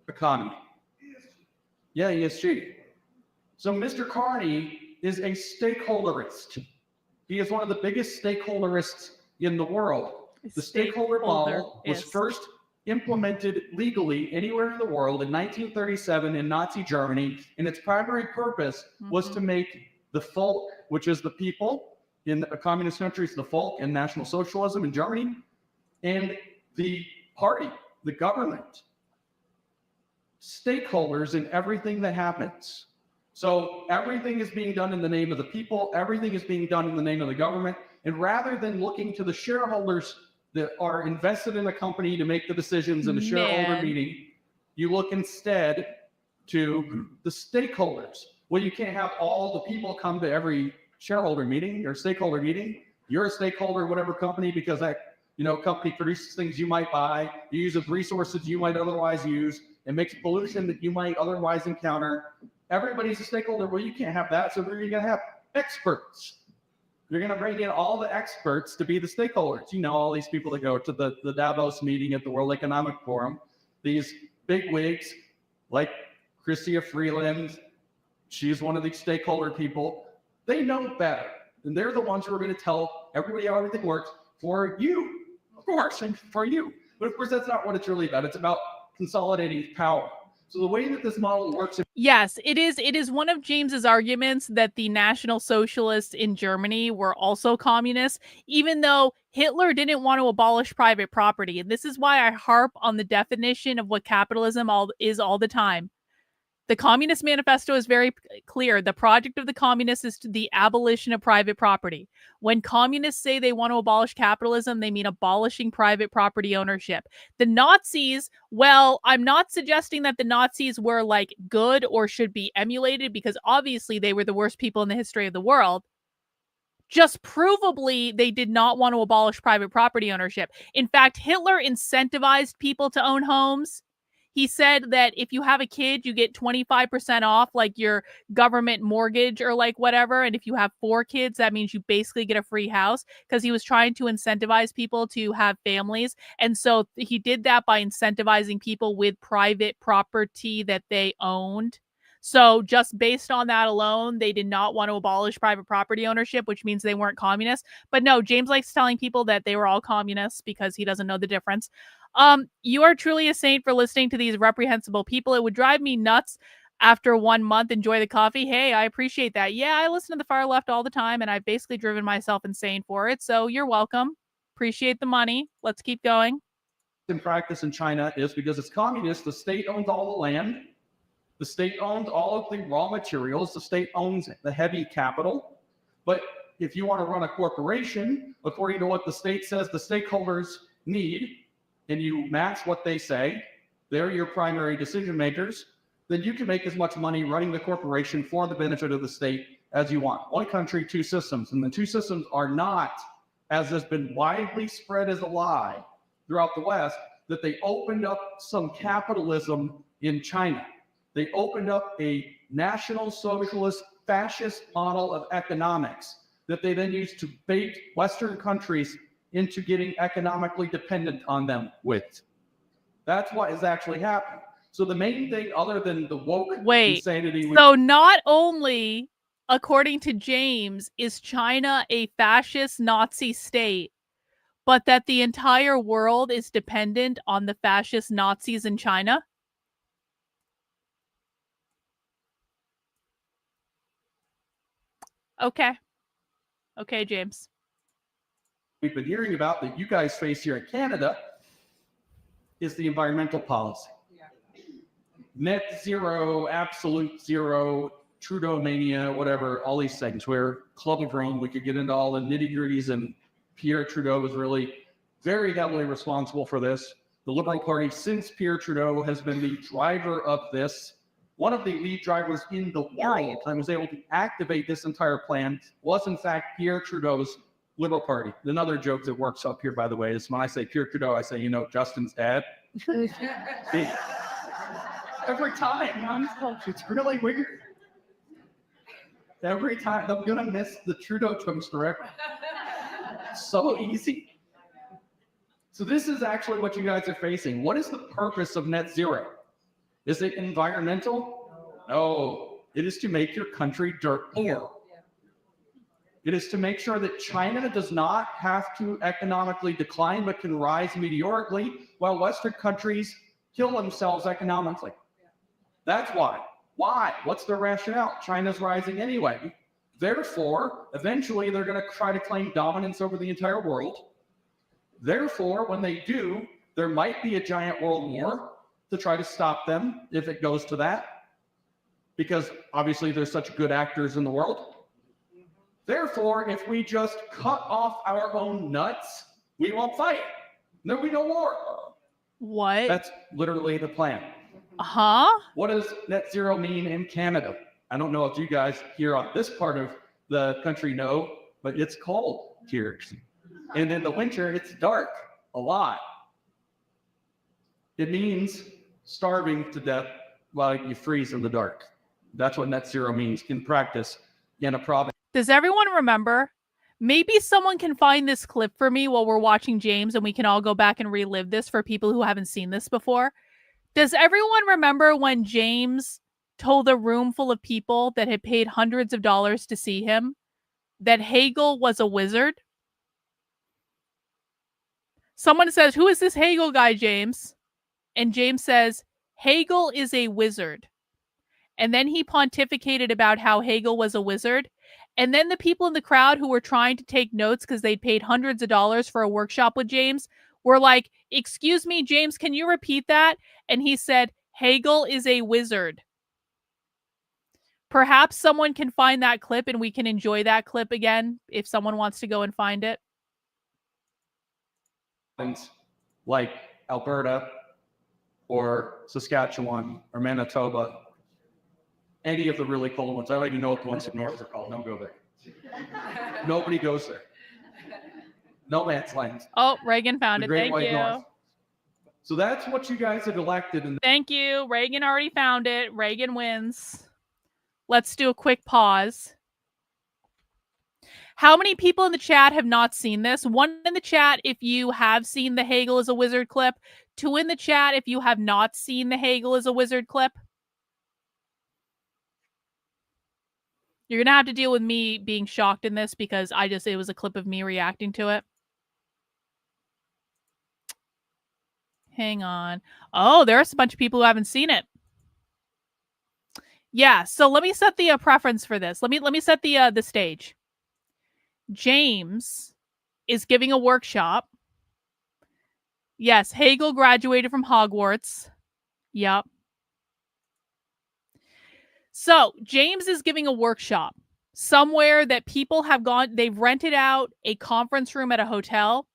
Speaker 8: economy. Yeah, ESG. So Mr. Carney is a stakeholderist. He is one of the biggest stakeholderists in the world. The stakeholder model was first implemented legally anywhere in the world in 1937 in Nazi Germany, and its primary purpose was to make the folk, which is the people in the communist countries, the folk and National Socialism in Germany, and the party, the government, stakeholders in everything that happens. So everything is being done in the name of the people, everything is being done in the name of the government, and rather than looking to the shareholders that are invested in a company to make the decisions in the shareholder meeting, you look instead to the stakeholders. Well, you can't have all the people come to every shareholder meeting or stakeholder meeting. You're a stakeholder of whatever company because that company produces things you might buy, uses resources you might otherwise use, and makes pollution that you might otherwise encounter. Everybody's a stakeholder. Well, you can't have that, so you're going to have experts. You're going to bring in all the experts to be the stakeholders. All these people that go to the Davos meeting at the World Economic Forum, these big wigs like Chrystia Freeland, she's one of the stakeholder people. They know better. And they're the ones who are going to tell everybody how everything works for you, of course, and for you. But of course, that's not what it's really about. It's about consolidating power. So the way that this model works,
Speaker 7: Yes, it is. It is one of James's arguments that the National Socialists in Germany were also communists, even though Hitler didn't want to abolish private property. And this is why I harp on the definition of what capitalism is all the time. The Communist Manifesto is very clear. The project of the communists is the abolition of private property. When communists say they want to abolish capitalism, they mean abolishing private property ownership. The Nazis, well, I'm not suggesting that the Nazis were like good or should be emulated, because obviously they were the worst people in the history of the world. Just provably, they did not want to abolish private property ownership. In fact, Hitler incentivized people to own homes. He said that if you have a kid, you get 25% off like your government mortgage or like whatever. And if you have 4 kids, that means you basically get a free house, because he was trying to incentivize people to have families. And so he did that by incentivizing people with private property that they owned. So just based on that alone, they did not want to abolish private property ownership, which means they weren't communists. But no, James likes telling people that they were all communists because he doesn't know the difference. You are truly a saint for listening to these reprehensible people. It would drive me nuts after 1 month. Enjoy the coffee. Hey, I appreciate that. Yeah, I listen to the far left all the time, and I've basically driven myself insane for it. So you're welcome. Appreciate the money. Let's keep going.
Speaker 8: in practice in China is because it's communist. The state owns all the land. The state owns all of the raw materials. The state owns the heavy capital. But if you want to run a corporation, according to what the state says the stakeholders need, and you match what they say, they're your primary decision makers, then you can make as much money running the corporation for the benefit of the state as you want. One country, 2 systems. And the 2 systems are not, as has been widely spread as a lie throughout the West, that they opened up some capitalism in China. They opened up a national socialist fascist model of economics that they then used to bait Western countries into getting economically dependent on them with. That's what has actually happened. So the main thing, other than the woke insanity...
Speaker 7: So not only, according to James, is China a fascist Nazi state, but that the entire world is dependent on the fascist Nazis in China? Okay. Okay, James.
Speaker 8: We've been hearing about that you guys face here in Canada is the environmental policy. Net zero, absolute zero, Trudeau mania, whatever, all these things. We're Club of Rome. We could get into all the nitty gritties, and Pierre Trudeau was really very heavily responsible for this. The Liberal Party, since Pierre Trudeau, has been the driver of this. One of the lead drivers in the world and was able to activate this entire plan was, in fact, Pierre Trudeau's Liberal Party. Another joke that works up here, by the way, is when I say Pierre Trudeau, I say, you know, Justin's dad. Every time, man, it's really weird. Every time, I'm gonna miss the Trudeau twins forever. So easy. So this is actually what you guys are facing. What is the purpose of net zero? Is it environmental? No. It is to make your country dirt poor. It is to make sure that China does not have to economically decline, but can rise meteorically, while Western countries kill themselves economically. That's why. Why? What's their rationale? China's rising anyway. Therefore, eventually they're going to try to claim dominance over the entire world. Therefore, when they do, there might be a giant world war to try to stop them if it goes to that, because obviously there's such good actors in the world. Therefore, if we just cut off our own nuts, we won't fight. There'll be no war.
Speaker 7: What?
Speaker 8: That's literally the plan.
Speaker 7: Huh?
Speaker 8: What does net zero mean in Canada? I don't know if you guys here on this part of the country know, but it's cold here. And in the winter, it's dark a lot. It means starving to death while you freeze in the dark. That's what net zero means in practice in a province.
Speaker 7: Does everyone remember? Maybe someone can find this clip for me while we're watching James, and we can all go back and relive this for people who haven't seen this before. Does everyone remember when James told a room full of people that had paid hundreds of dollars to see him that Hegel was a wizard? Someone says, "Who is this Hegel guy, James?" And James says, Hegel is a wizard. And then he pontificated about how Hegel was a wizard. And then the people in the crowd who were trying to take notes because they'd paid hundreds of dollars for a workshop with James were like, "Excuse me, James, can you repeat that?" And he said, "Hegel is a wizard." Perhaps someone can find that clip and we can enjoy that clip again if someone wants to go and find it.
Speaker 8: Like Alberta or Saskatchewan or Manitoba, any of the really cold ones. I don't even know what the ones in north are called. Don't go there. Nobody goes there. No man's land.
Speaker 7: Oh, Reagan found
Speaker 8: The
Speaker 7: it.
Speaker 8: Great
Speaker 7: Thank
Speaker 8: White
Speaker 7: you.
Speaker 8: North. So that's what you guys have elected. And
Speaker 7: Thank you. Reagan already found it. Reagan wins. Let's do a quick pause. How many people in the chat have not seen this? 1 in the chat if you have seen the Hegel is a wizard clip. 2 in the chat if you have not seen the Hegel is a wizard clip. You're going to have to deal with me being shocked in this because it was a clip of me reacting to it. Hang on. Oh, there's a bunch of people who haven't seen it. Yeah, so let me set the preference for this. Let me set the stage. James is giving a workshop. Yes, Hegel graduated from Hogwarts. Yep. So James is giving a workshop somewhere that people have gone. They've rented out a conference room at a hotel.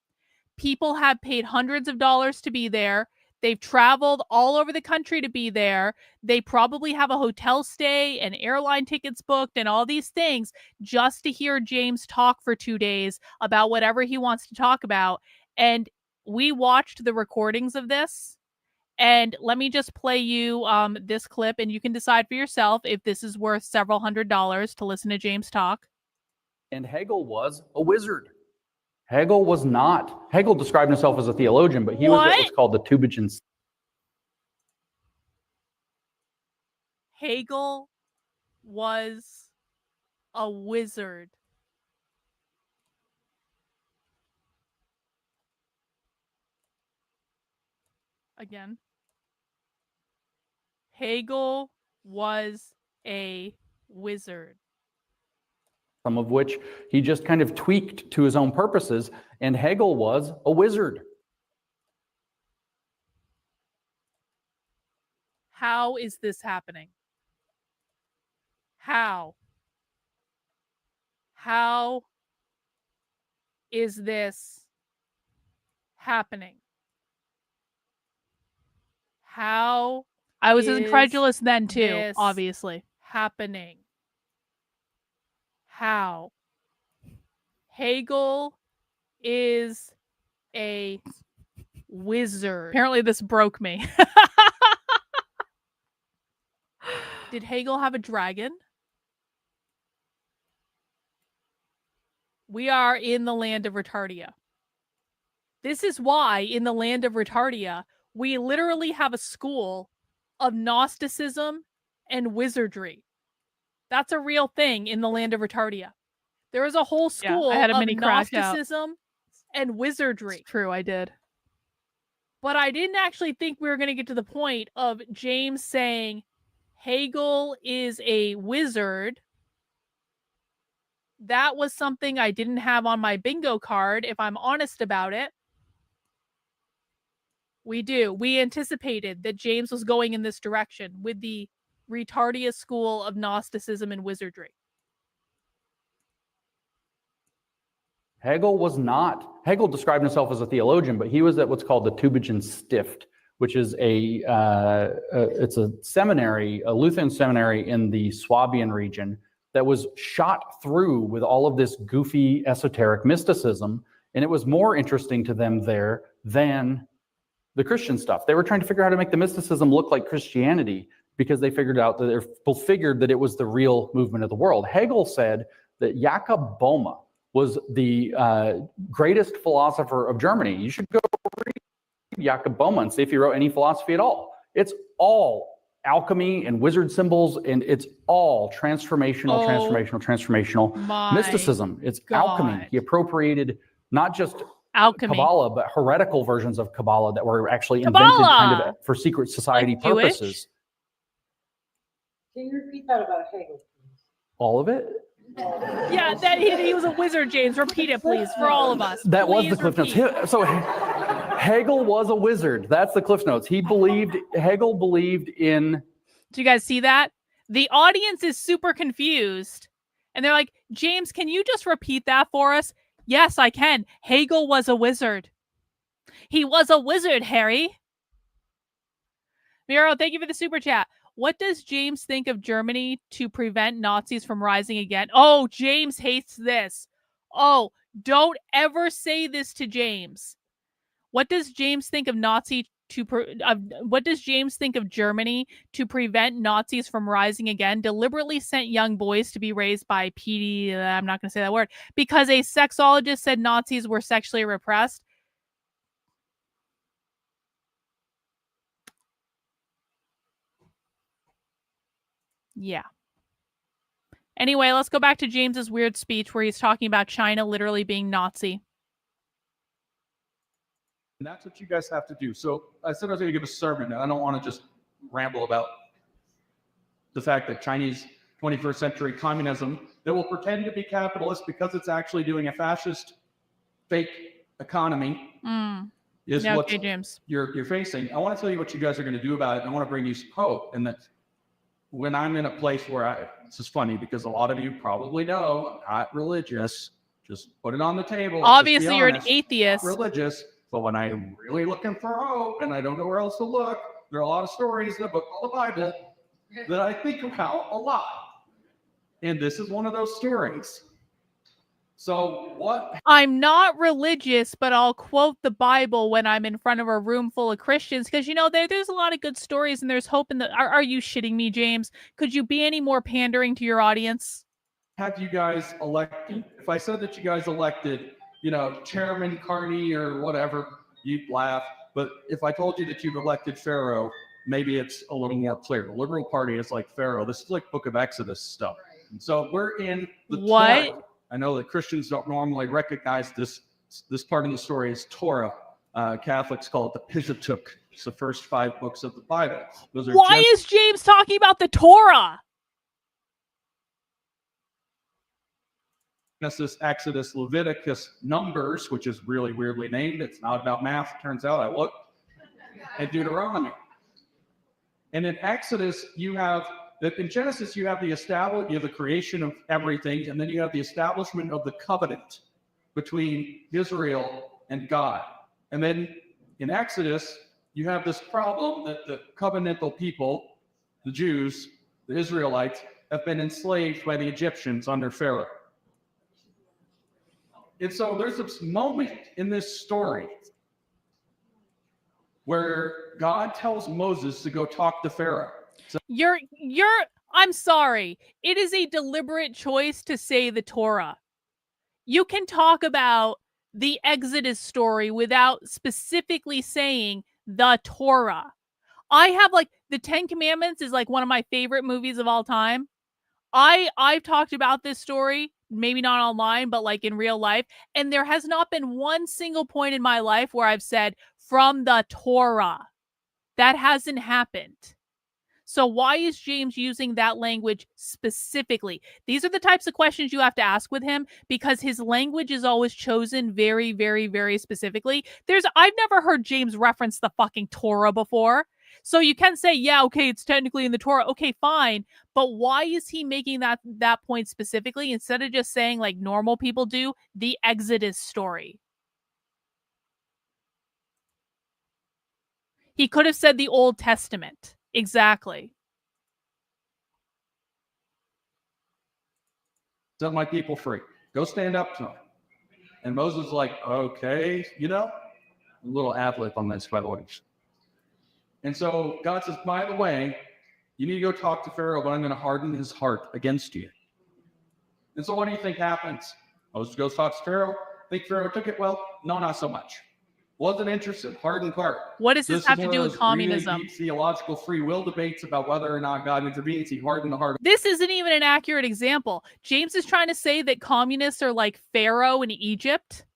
Speaker 7: People have paid hundreds of dollars to be there. They've traveled all over the country to be there. They probably have a hotel stay and airline tickets booked and all these things just to hear James talk for 2 days about whatever he wants to talk about. And we watched the recordings of this. And let me just play you this clip and you can decide for yourself if this is worth several $100s to listen to James talk.
Speaker 5: And Hegel was a wizard. Hegel was not. Hegel described himself as a theologian, but he was what's called the Tübingen.
Speaker 7: Hegel was a wizard. Again. Hegel was a wizard.
Speaker 5: Some of which he just kind of tweaked to his own purposes, and Hegel was a wizard.
Speaker 7: How is this happening? How? How is this happening? How? I was incredulous then too, obviously. Happening. How? Hegel is a wizard. Apparently this broke me. Did Hegel have a dragon? We are in the land of Retardia. This is why in the land of Retardia, we literally have a school of Gnosticism and wizardry. That's a real thing in the land of Retardia. There is a whole school of Gnosticism and wizardry. It's true, I did. But I didn't actually think we were going to get to the point of James saying Hegel is a wizard. That was something I didn't have on my bingo card, if I'm honest about it. We do. We anticipated that James was going in this direction with the Retardia school of Gnosticism and wizardry.
Speaker 5: Hegel was not. Hegel described himself as a theologian, but he was at what's called the Tübingen Stift, which is it's a seminary, a Lutheran seminary in the Swabian region that was shot through with all of this goofy esoteric mysticism. And it was more interesting to them there than the Christian stuff. They were trying to figure out how to make the mysticism look like Christianity because they figured out that it was the real movement of the world. Hegel said that Jakob Boehme was the greatest philosopher of Germany. You should go read Jakob Boehme and see if he wrote any philosophy at all. It's all alchemy and wizard symbols, and it's all transformational mysticism. It's alchemy. He appropriated not just
Speaker 7: Alchemy.
Speaker 5: Kabbalah, but heretical versions of Kabbalah that were actually invented kind of for secret society
Speaker 7: Like Jewish?
Speaker 5: purposes.
Speaker 9: Can you repeat that about Hegel, please?
Speaker 5: All of it?
Speaker 7: Yeah, that he was a wizard, James. Repeat it, please, for all of us.
Speaker 5: That was the
Speaker 7: Please
Speaker 5: Cliff Notes.
Speaker 7: repeat.
Speaker 5: So Hegel was a wizard. That's the Cliff Notes. Hegel believed in.
Speaker 7: Do you guys see that? The audience is super confused. And they're like, James, can you just repeat that for us? Yes, I can. Hegel was a wizard. He was a wizard, Harry. Miro, thank you for the super chat. What does James think of Germany to prevent Nazis from rising again? Oh, James hates this. Oh, don't ever say this to James. What does James think of what does James think of Germany to prevent Nazis from rising again? Deliberately sent young boys to be raised by PD. I'm not going to say that word because a sexologist said Nazis were sexually repressed. Yeah. Anyway, let's go back to James's weird speech where he's talking about China literally being Nazi.
Speaker 8: And that's what you guys have to do. So I said I was going to give a sermon, and I don't want to just ramble about the fact that Chinese 21st century communism that will pretend to be capitalist because it's actually doing a fascist fake economy is what you're facing. I want to tell you what you guys are going to do about it. And I want to bring you some hope. And that when I'm in a place where this is funny because a lot of you probably know I'm not religious. Just put it on the table.
Speaker 7: Obviously, you're an atheist.
Speaker 8: Not religious. But when I'm really looking for hope and I don't know where else to look, there are a lot of stories in a book called the Bible that I think about a lot. And this is one of those stories. So what?
Speaker 7: I'm not religious, but I'll quote the Bible when I'm in front of a room full of Christians because, you know, there's a lot of good stories and there's hope in the... Are you shitting me, James? Could you be any more pandering to your audience?
Speaker 8: Have you guys elected? If I said that you guys elected, you know, Chairman Carney or whatever, you'd laugh. But if I told you that you've elected Pharaoh, maybe it's a little more clear. The Liberal Party is like Pharaoh. This is like Book of Exodus stuff. So we're in the
Speaker 7: what?
Speaker 8: Torah. I know that Christians don't normally recognize this part of the story as Torah. Catholics call it the Pentateuch. It's the first 5 books of the Bible. Those are
Speaker 7: Why is James talking about the Torah?
Speaker 8: Genesis, Exodus, Leviticus, Numbers, which is really weirdly named. It's not about math, turns out. I looked. And Deuteronomy. And in Exodus, in Genesis, you have the creation of everything, and then you have the establishment of the covenant between Israel and God. And then in Exodus, you have this problem that the covenantal people, the Jews, the Israelites, have been enslaved by the Egyptians under Pharaoh. And so there's this moment in this story where God tells Moses to go talk to Pharaoh. So
Speaker 7: I'm sorry. It is a deliberate choice to say the Torah. You can talk about the Exodus story without specifically saying the Torah. I have the 10 Commandments is one of my favorite movies of all time. I've talked about this story, maybe not online, but in real life. And there has not been one single point in my life where I've said from the Torah. That hasn't happened. So why is James using that language specifically? These are the types of questions you have to ask with him because his language is always chosen very, very, very specifically. I've never heard James reference the fucking Torah before. So you can say, yeah, okay, it's technically in the Torah. Okay, fine. But why is he making that point specifically instead of just saying like normal people do, the Exodus story? He could have said the Old Testament. Exactly.
Speaker 8: Set my people free. Go stand up to him. And Moses is like, okay, a little ad-lib on this, by the way. And so God says, by the way, you need to go talk to Pharaoh, but I'm going to harden his heart against you. And so what do you think happens? Moses goes talk to Pharaoh. Think Pharaoh took it well? No, not so much. Wasn't interested. Hardened heart.
Speaker 7: What does this have to do with communism?
Speaker 8: Really deep theological free will debates about whether or not God intervenes. He hardened the heart.
Speaker 7: This isn't even an accurate example. James is trying to say that communists are like Pharaoh in Egypt.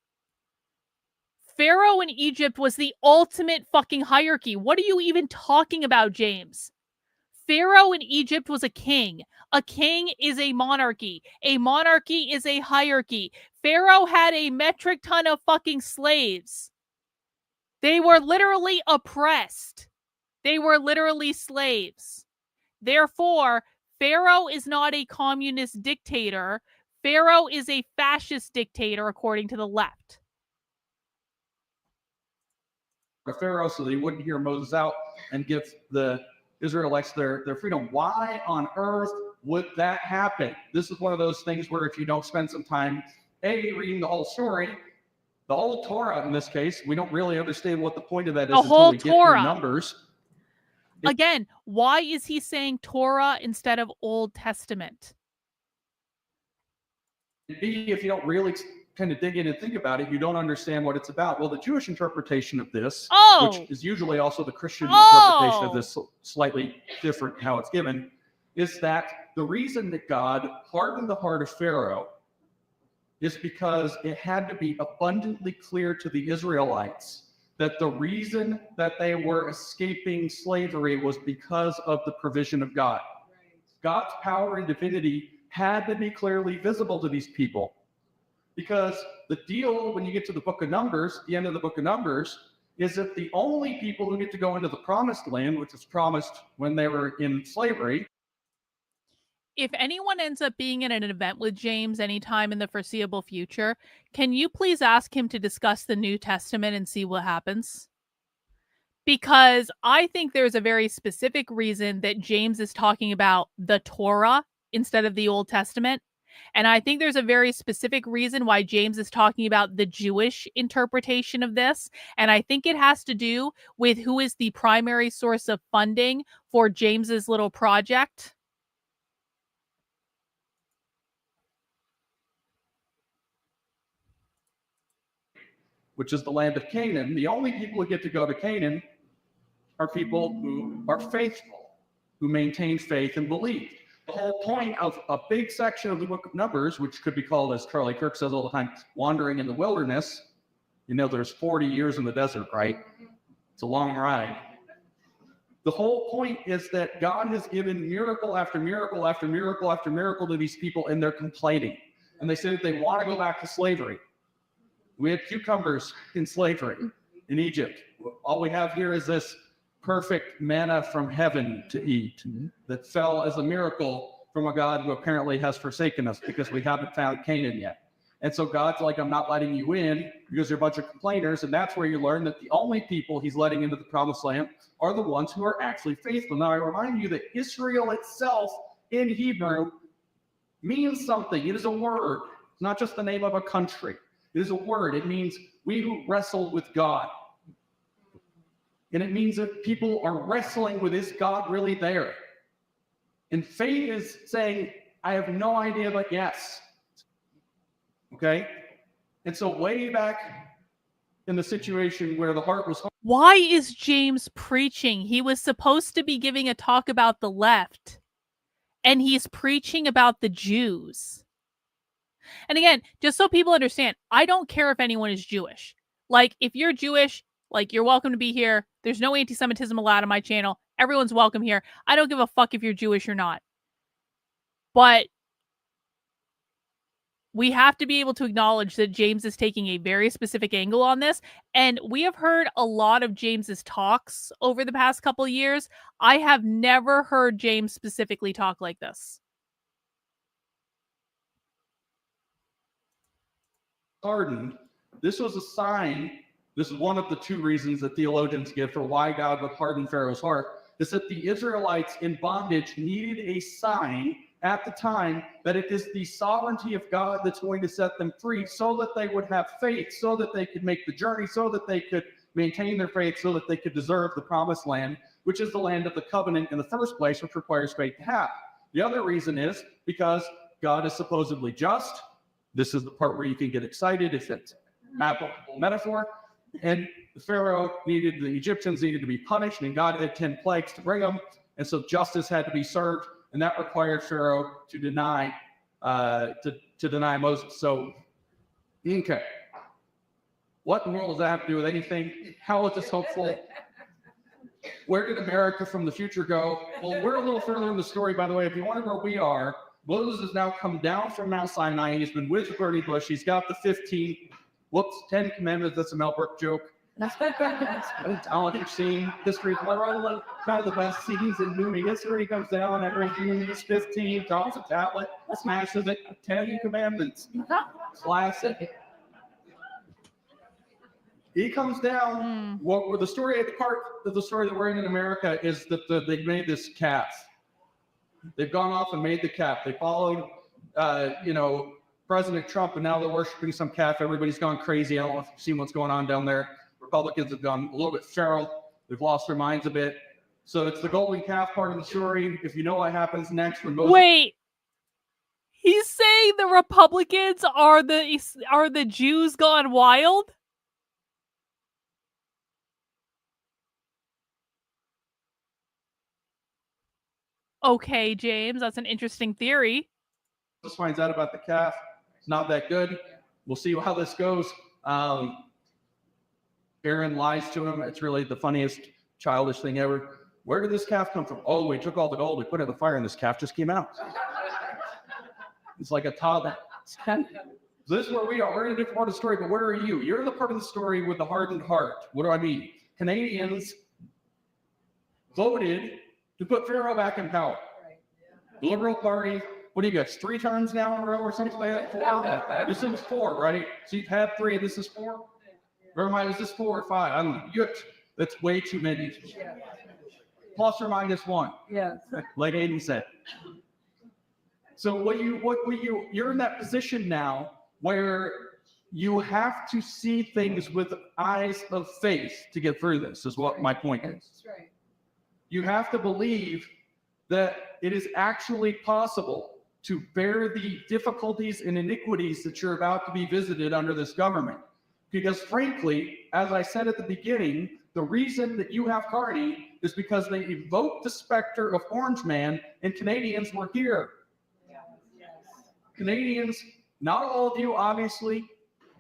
Speaker 7: Pharaoh in Egypt was the ultimate fucking hierarchy. What are you even talking about, James? Pharaoh in Egypt was a king. A king is a monarchy. A monarchy is a hierarchy. Pharaoh had a metric ton of fucking slaves. They were literally oppressed. They were literally slaves. Therefore, Pharaoh is not a communist dictator. Pharaoh is a fascist dictator, according to the left.
Speaker 8: Pharaoh, so that he wouldn't hear Moses out and give the Israelites their freedom. Why on earth would that happen? This is one of those things where if you don't spend some time, reading the whole story, the whole Torah in this case, we don't really understand what the point of that is until we get through Numbers.
Speaker 7: Again, why is he saying Torah instead of Old Testament?
Speaker 8: B, if you don't really kind of dig in and think about it, you don't understand what it's about. Well, the Jewish interpretation of this, which is usually also the Christian interpretation of this, slightly different how it's given, is that the reason that God hardened the heart of Pharaoh is because it had to be abundantly clear to the Israelites that the reason that they were escaping slavery was because of the provision of God. God's power and divinity had to be clearly visible to these people. Because the deal, when you get to the book of Numbers, the end of the book of Numbers, is that the only people who get to go into the promised land, which was promised when they were in slavery.
Speaker 7: If anyone ends up being at an event with James anytime in the foreseeable future, can you please ask him to discuss the New Testament and see what happens? Because I think there's a very specific reason that James is talking about the Torah instead of the Old Testament. And I think there's a very specific reason why James is talking about the Jewish interpretation of this. And I think it has to do with who is the primary source of funding for James's little project.
Speaker 8: Which is the land of Canaan. The only people who get to go to Canaan are people who are faithful, who maintain faith and believe. The whole point of a big section of the book of Numbers, which could be called, as Charlie Kirk says all the time, wandering in the wilderness. You know, there's 40 years in the desert, right? It's a long ride. The whole point is that God has given miracle after miracle after miracle after miracle to these people, and they're complaining. And they say that they want to go back to slavery. We had cucumbers in slavery in Egypt. All we have here is this perfect manna from heaven to eat that fell as a miracle from a God who apparently has forsaken us because we haven't found Canaan yet. And so God's like, I'm not letting you in because you're a bunch of complainers. And that's where you learn that the only people he's letting into the promised land are the ones who are actually faithful. Now, I remind you that Israel itself in Hebrew means something. It is a word, not just the name of a country. It is a word. It means we who wrestle with God. And it means that people are wrestling with, is God really there? And faith is saying, I have no idea, but yes. Okay? And so way back in the situation where the heart was...
Speaker 7: Why is James preaching? He was supposed to be giving a talk about the left. And he's preaching about the Jews. And again, just so people understand, I don't care if anyone is Jewish. Like, if you're Jewish, like, you're welcome to be here. There's no anti-Semitism allowed on my channel. Everyone's welcome here. I don't give a fuck if you're Jewish or not. But we have to be able to acknowledge that James is taking a very specific angle on this. And we have heard a lot of James's talks over the past couple of years. I have never heard James specifically talk like this.
Speaker 8: Hardened. This was a sign. This is one of the two reasons that theologians give for why God would harden Pharaoh's heart, is that the Israelites in bondage needed a sign at the time that it is the sovereignty of God that's going to set them free, so that they would have faith, so that they could make the journey, so that they could maintain their faith, so that they could deserve the promised land, which is the land of the covenant in the first place, which requires faith to have. The other reason is because God is supposedly just. This is the part where you can get excited if it's an applicable metaphor. And the Pharaoh the Egyptians needed to be punished, and God had 10 plagues to bring them. And so justice had to be served, and that required Pharaoh to deny Moses. So, okay. What in the world does that have to do with anything? How is this hopeful? Where did America from the future go? Well, we're a little further in the story, by the way. If you wonder where we are, Moses has now come down from Mount Sinai. He's been with the burning bush. He's got the 10 commandments. That's a Mel Brooks joke. Talented scene. History is one of the best scenes in movie history. Comes down, everything is 15, drops a tablet, smashes it, 10 commandments. Classic. He comes down. What the story, the part of the story that we're in America is that they made this calf. They've gone off and made the calf. They followed, President Trump, and now they're worshiping some calf. Everybody's gone crazy. I don't know if you've seen what's going on down there. Republicans have gone a little bit feral. They've lost their minds a bit. So it's the golden calf part of the story. If you know what happens next, when Moses...
Speaker 7: Wait, he's saying the Republicans are the Jews gone wild? Okay, James, that's an interesting theory.
Speaker 8: Just finds out about the calf. It's not that good. We'll see how this goes. Aaron lies to him. It's really the funniest childish thing ever. Where did this calf come from? Oh, we took all the gold, we put it in the fire, and this calf just came out. It's like a toddler. This is where we are. We're in a different part of the story, but where are you? You're in the part of the story with the hardened heart. What do I mean? Canadians voted to put Pharaoh back in power. The Liberal Party, what do you got? 3 terms now in a row or something like that? 4? This is 4, right? So you've had 3 and this is 4? Or mind, is this 4 or 5? I don't know. That's way too many. Plus or minus 1.
Speaker 9: Yes.
Speaker 8: Like Aiden said. So you're in that position now where you have to see things with eyes of faith to get through this, is what my point is.
Speaker 9: That's right.
Speaker 8: You have to believe that it is actually possible to bear the difficulties and iniquities that you're about to be visited under this government. Because frankly, as I said at the beginning, the reason that you have Carney is because they evoked the specter of Orange Man, and Canadians were here.
Speaker 9: Yes.
Speaker 8: Canadians, not all of you, obviously,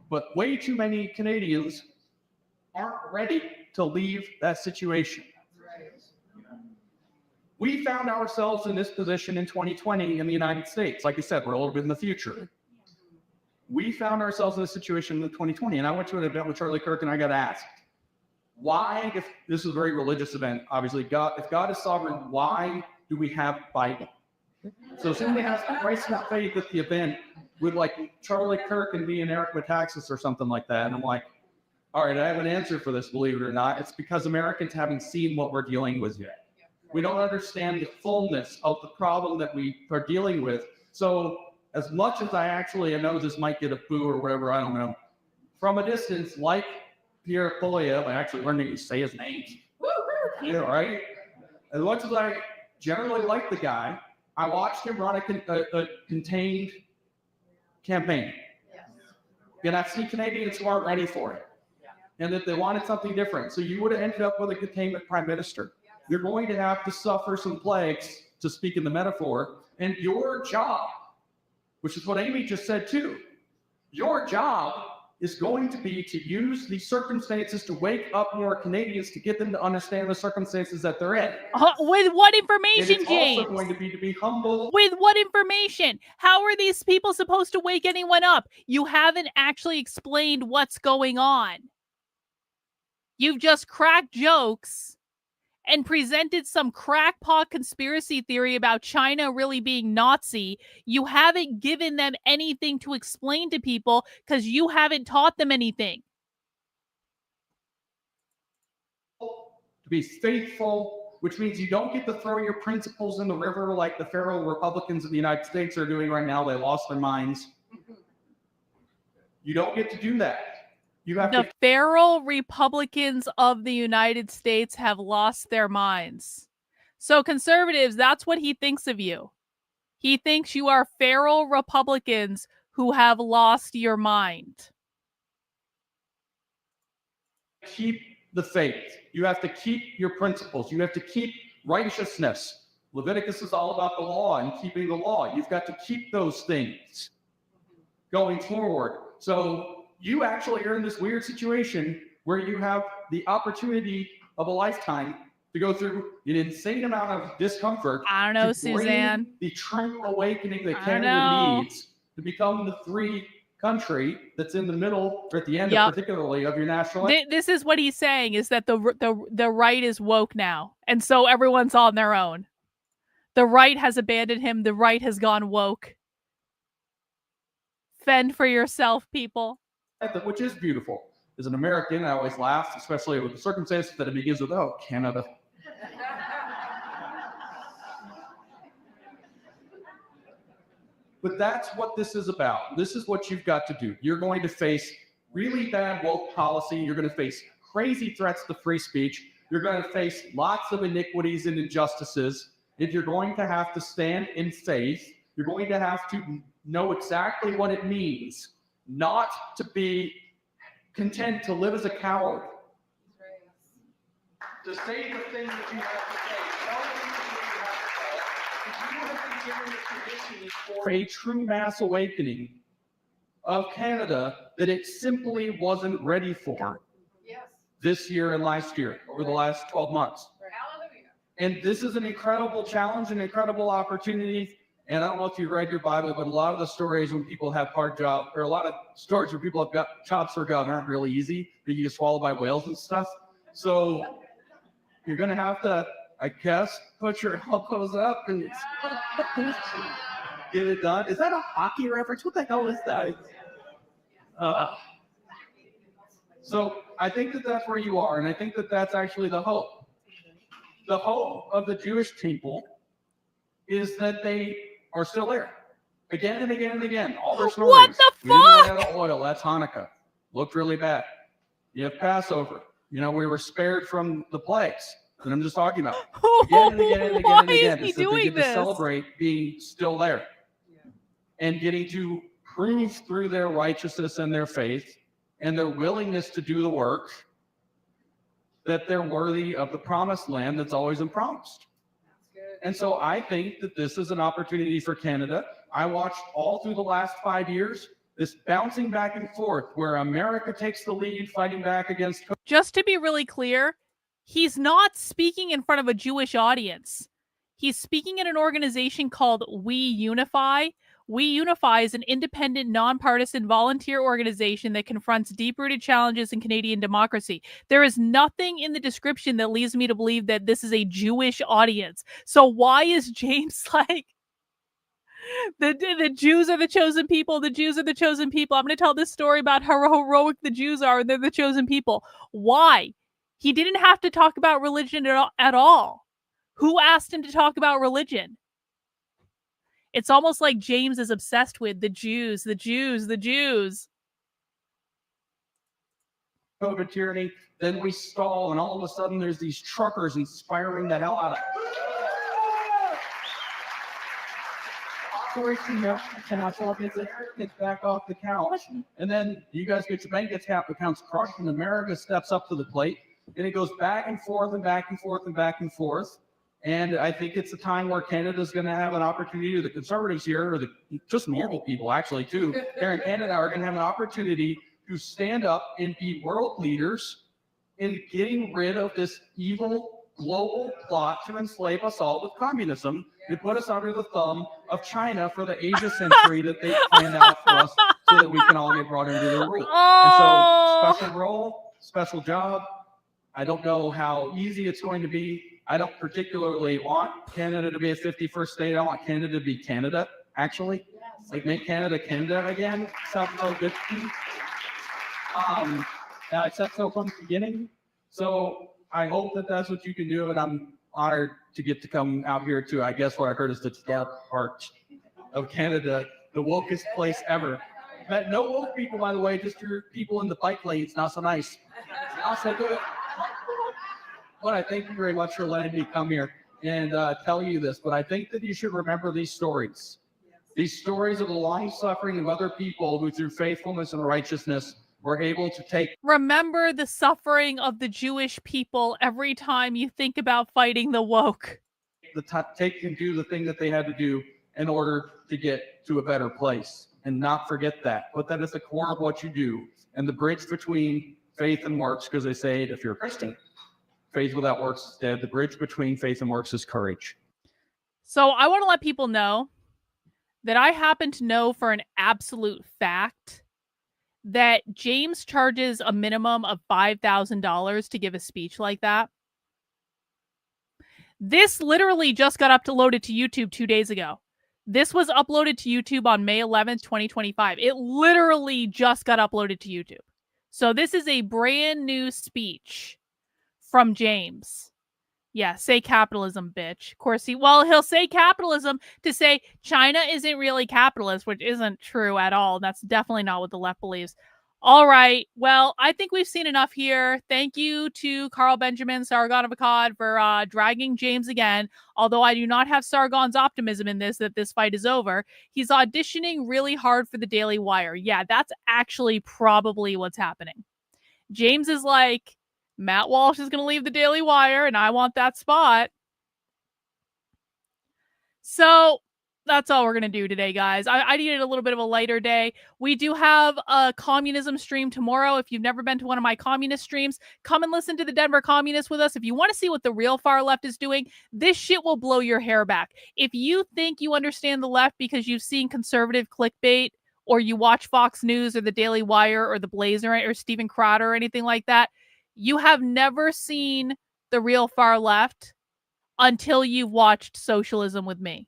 Speaker 8: but way too many Canadians aren't ready to leave that situation.
Speaker 9: Right.
Speaker 8: We found ourselves in this position in 2020 in the United States. Like I said, we're a little bit in the future. We found ourselves in this situation in 2020, and I went to an event with Charlie Kirk, and I got asked, why, if this is a very religious event, obviously, if God is sovereign, why do we have Bible? So somebody asked Christ not faith at the event with like Charlie Kirk and me and Eric Metaxas or something like that, and I'm like, all right, I have an answer for this, believe it or not. It's because Americans haven't seen what we're dealing with yet. We don't understand the fullness of the problem that we are dealing with. So as much as I know this might get a boo or whatever, I don't know. From a distance, like Pierre Polyev, I actually learned to say his name. Yeah, right? As much as I generally like the guy, I watched him run a contained campaign. And I see Canadians who aren't ready for it. And that they wanted something different. So you would have ended up with a containment prime minister. You're going to have to suffer some plagues, to speak in the metaphor, and your job, which is what Amy just said too, your job is going to be to use these circumstances to wake up more Canadians, to get them to understand the circumstances that they're in.
Speaker 7: With what information,
Speaker 8: and it's
Speaker 7: James?
Speaker 8: also going to be humble.
Speaker 7: With what information? How are these people supposed to wake anyone up? You haven't actually explained what's going on. You've just cracked jokes and presented some crackpot conspiracy theory about China really being Nazi. You haven't given them anything to explain to people because you haven't taught them anything.
Speaker 8: To be faithful, which means you don't get to throw your principles in the river like the feral Republicans in the United States are doing right now. They lost their minds. You don't get to do that.
Speaker 7: The feral Republicans of the United States have lost their minds. So conservatives, that's what he thinks of you. He thinks you are feral Republicans who have lost your mind.
Speaker 8: Keep the faith. You have to keep your principles. You have to keep righteousness. Leviticus is all about the law and keeping the law. You've got to keep those things going forward. So you actually are in this weird situation where you have the opportunity of a lifetime to go through an insane amount of discomfort.
Speaker 7: I don't know,
Speaker 8: to bring
Speaker 7: Suzanne.
Speaker 8: the true awakening that
Speaker 7: I
Speaker 8: Canada
Speaker 7: know.
Speaker 8: needs to become the free country that's in the middle, or at the end,
Speaker 7: Yep.
Speaker 8: of, particularly, of your national.
Speaker 7: This is what he's saying, is that the right is woke now, and so everyone's on their own. The right has abandoned him. The right has gone woke. Fend for yourself, people.
Speaker 8: Which is beautiful. As an American, I always laugh, especially with the circumstances that it begins with, oh, Canada. But that's what this is about. This is what you've got to do. You're going to face really bad woke policy. You're going to face crazy threats to free speech. You're going to face lots of iniquities and injustices. If you're going to have to stand in faith, you're going to have to know exactly what it means not to be content to live as a coward. To say the things that you have to say. Tell the things that you have to say. If you have been given the conditions for a true mass awakening of Canada that it simply wasn't ready for this year and last year, over the last 12 months. And this is an incredible challenge, an incredible opportunity. And I don't know if you read your Bible, but a lot of the stories when people have hard jobs, or a lot of stories where people have got jobs for God aren't really easy. That you get swallowed by whales and stuff. So you're going to have to, I guess, put your elbows up and get it done. Is that a hockey reference? What the hell is that? So I think that that's where you are, and I think that that's actually the hope. The hope of the Jewish people is that they are still there, again and again and again. All their stories.
Speaker 7: What the
Speaker 8: We didn't run
Speaker 7: fuck?
Speaker 8: out of oil. That's Hanukkah. Looked really bad. You have Passover. You know, we were spared from the plagues that I'm just talking about. Again and again and again
Speaker 7: Why
Speaker 8: and again.
Speaker 7: is he
Speaker 8: It's that they
Speaker 7: doing
Speaker 8: get to
Speaker 7: this?
Speaker 8: celebrate being still there and getting to prove through their righteousness and their faith and their willingness to do the work that they're worthy of the promised land that's always been promised. And so I think that this is an opportunity for Canada. I watched all through the last 5 years this bouncing back and forth where America takes the lead fighting back against.
Speaker 7: Just to be really clear, he's not speaking in front of a Jewish audience. He's speaking in an organization called We Unify. We Unify is an independent, nonpartisan volunteer organization that confronts deep-rooted challenges in Canadian democracy. There is nothing in the description that leads me to believe that this is a Jewish audience. So why is James like, the Jews are the chosen people, the Jews are the chosen people. I'm going to tell this story about how heroic the Jews are, and they're the chosen people. Why? He didn't have to talk about religion at all. Who asked him to talk about religion? It's almost like James is obsessed with the Jews, the Jews, the Jews.
Speaker 8: COVID tyranny, then we stall, and all of a sudden there's these truckers inspiring the hell out of It's back off the couch. And then you guys get your bank accounts crushed, and America steps up to the plate, and it goes back and forth and back and forth and back and forth. And I think it's a time where Canada's going to have an opportunity, or the conservatives here, or just normal people actually too, here in Canada are going to have an opportunity to stand up and be world leaders in getting rid of this evil global plot to enslave us all with communism and put us under the thumb of China for the Asia century that they planned out for us so that we can all get brought into their rule. And so special role, special job. I don't know how easy it's going to be. I don't particularly want Canada to be a 51st state. I want Canada to be Canada, actually. Like, make Canada Canada again. Sounds so good to me. I said so from the beginning. So I hope that that's what you can do, and I'm honored to get to come out here to, I guess what I heard is the dark heart of Canada, the wokest place ever. But no woke people, by the way, just your people in the bike lanes, not so nice. Not so good. But I thank you very much for letting me come here and tell you this. But I think that you should remember these stories. These stories of the long suffering of other people who through faithfulness and righteousness were able to take.
Speaker 7: Remember the suffering of the Jewish people every time you think about fighting the woke.
Speaker 8: Take and do the thing that they had to do in order to get to a better place. And not forget that. Put that at the core of what you do. And the bridge between faith and works, because they say if you're a Christian, faith without works is dead. The bridge between faith and works is courage.
Speaker 7: So I want to let people know that I happen to know for an absolute fact that James charges a minimum of $5,000 to give a speech like that. This literally just got uploaded to YouTube 2 days ago. This was uploaded to YouTube on May 11th, 2025. It literally just got uploaded to YouTube. So this is a brand new speech from James. Yeah, say capitalism, bitch. Of course, he'll say capitalism to say China isn't really capitalist, which isn't true at all. That's definitely not what the left believes. All right. Well, I think we've seen enough here. Thank you to Carl Benjamin, Sargon of Akkad, for dragging James again. Although I do not have Sargon's optimism in this, that this fight is over. He's auditioning really hard for the Daily Wire. Yeah, that's actually probably what's happening. James is like, Matt Walsh is going to leave the Daily Wire, and I want that spot. So that's all we're going to do today, guys. I needed a little bit of a lighter day. We do have a communism stream tomorrow. If you've never been to one of my communist streams, come and listen to the Denver Communists with us. If you want to see what the real far left is doing, this shit will blow your hair back. If you think you understand the left because you've seen conservative clickbait, or you watch Fox News or the Daily Wire or the Blazer or Stephen Crowder or anything like that, you have never seen the real far left until you've watched Socialism with me.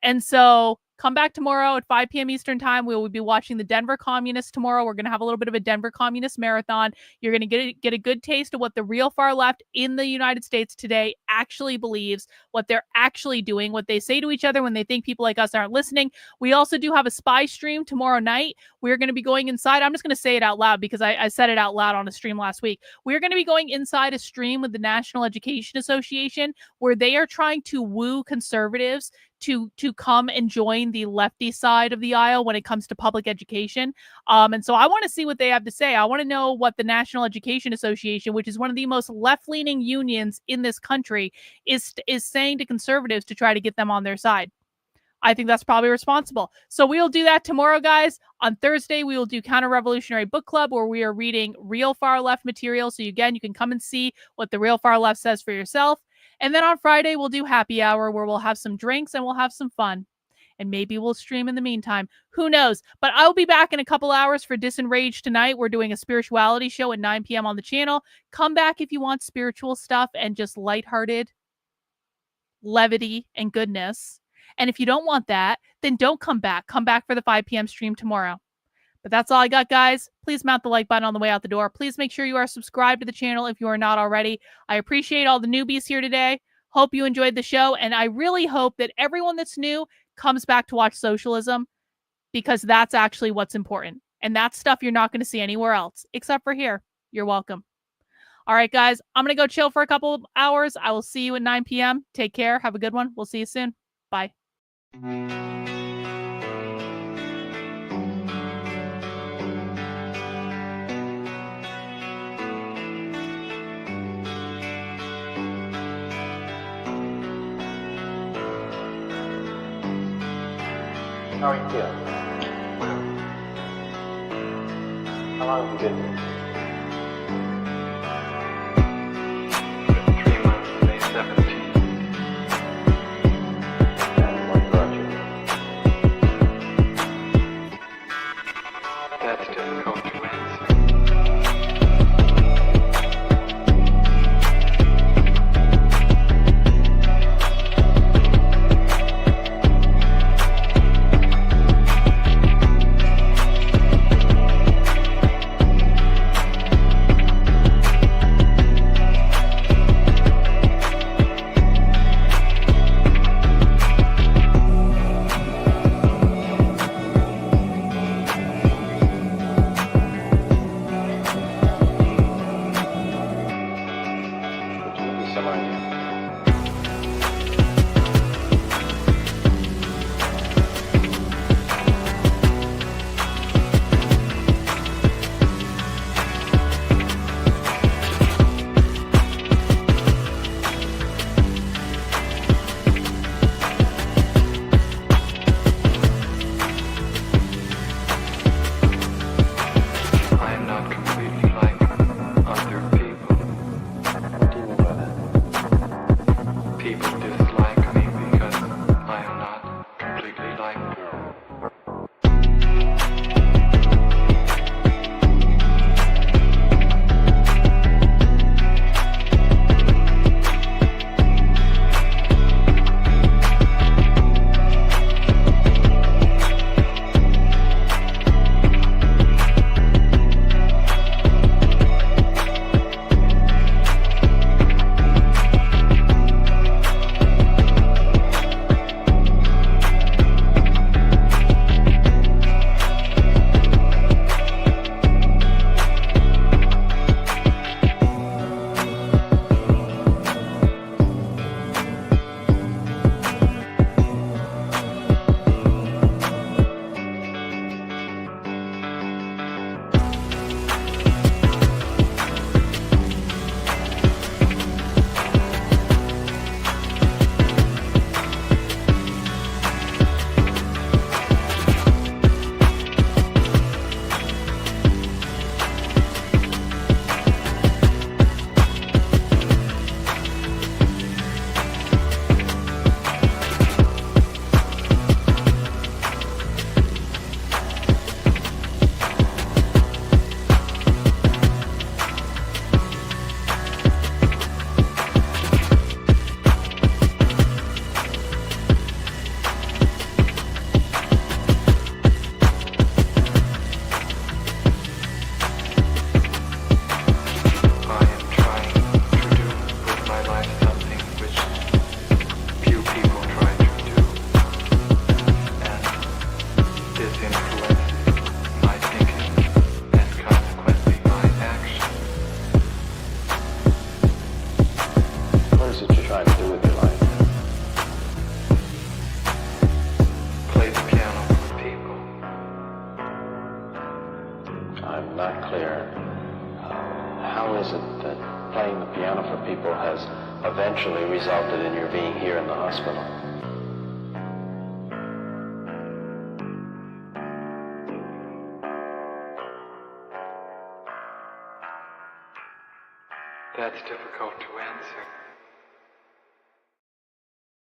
Speaker 7: And so come back tomorrow at 5 p.m. Eastern time. We will be watching the Denver Communists tomorrow. We're going to have a little bit of a Denver Communist marathon. You're going to get a good taste of what the real far left in the United States today actually believes, what they're actually doing, what they say to each other when they think people like us aren't listening. We also do have a spy stream tomorrow night. We're going to be going inside. I'm just going to say it out loud because I said it out loud on a stream last week. We're going to be going inside a stream with the National Education Association where they are trying to woo conservatives to come and join the lefty side of the aisle when it comes to public education. And so I want to see what they have to say. I want to know what the National Education Association, which is one of the most left-leaning unions in this country, is saying to conservatives to try to get them on their side. I think that's probably responsible. So we'll do that tomorrow, guys. On Thursday, we will do Counter-Revolutionary Book Club, where we are reading real far left material. So again, you can come and see what the real far left says for yourself. And then on Friday, we'll do happy hour, where we'll have some drinks and we'll have some fun. And maybe we'll stream in the meantime. Who knows? But I'll be back in a couple hours for Disenraged tonight. We're doing a spirituality show at 9 p.m. on the channel. Come back if you want spiritual stuff and just lighthearted levity and goodness. And if you don't want that, then don't come back. Come back for the 5 p.m. stream tomorrow. But that's all I got, guys. Please mount the like button on the way out the door. Please make sure you are subscribed to the channel if you are not already. I appreciate all the newbies here today. Hope you enjoyed the show. And I really hope that everyone that's new comes back to watch Socialism, because that's actually what's important. And that's stuff you're not going to see anywhere else, except for here. You're welcome. All right, guys. I'm going to go chill for a couple of hours. I will see you at 9 p.m. Take care. Have a good one. We'll see you soon. Bye.
Speaker 1: How are you feeling? How long have you been here?
Speaker 2: 3 months, May 17th.
Speaker 1: And what brought you?
Speaker 2: That's difficult to answer. people dislike me because I am not completely like them.
Speaker 1: Eventually resulted in your being here in the hospital.
Speaker 2: That's difficult to answer.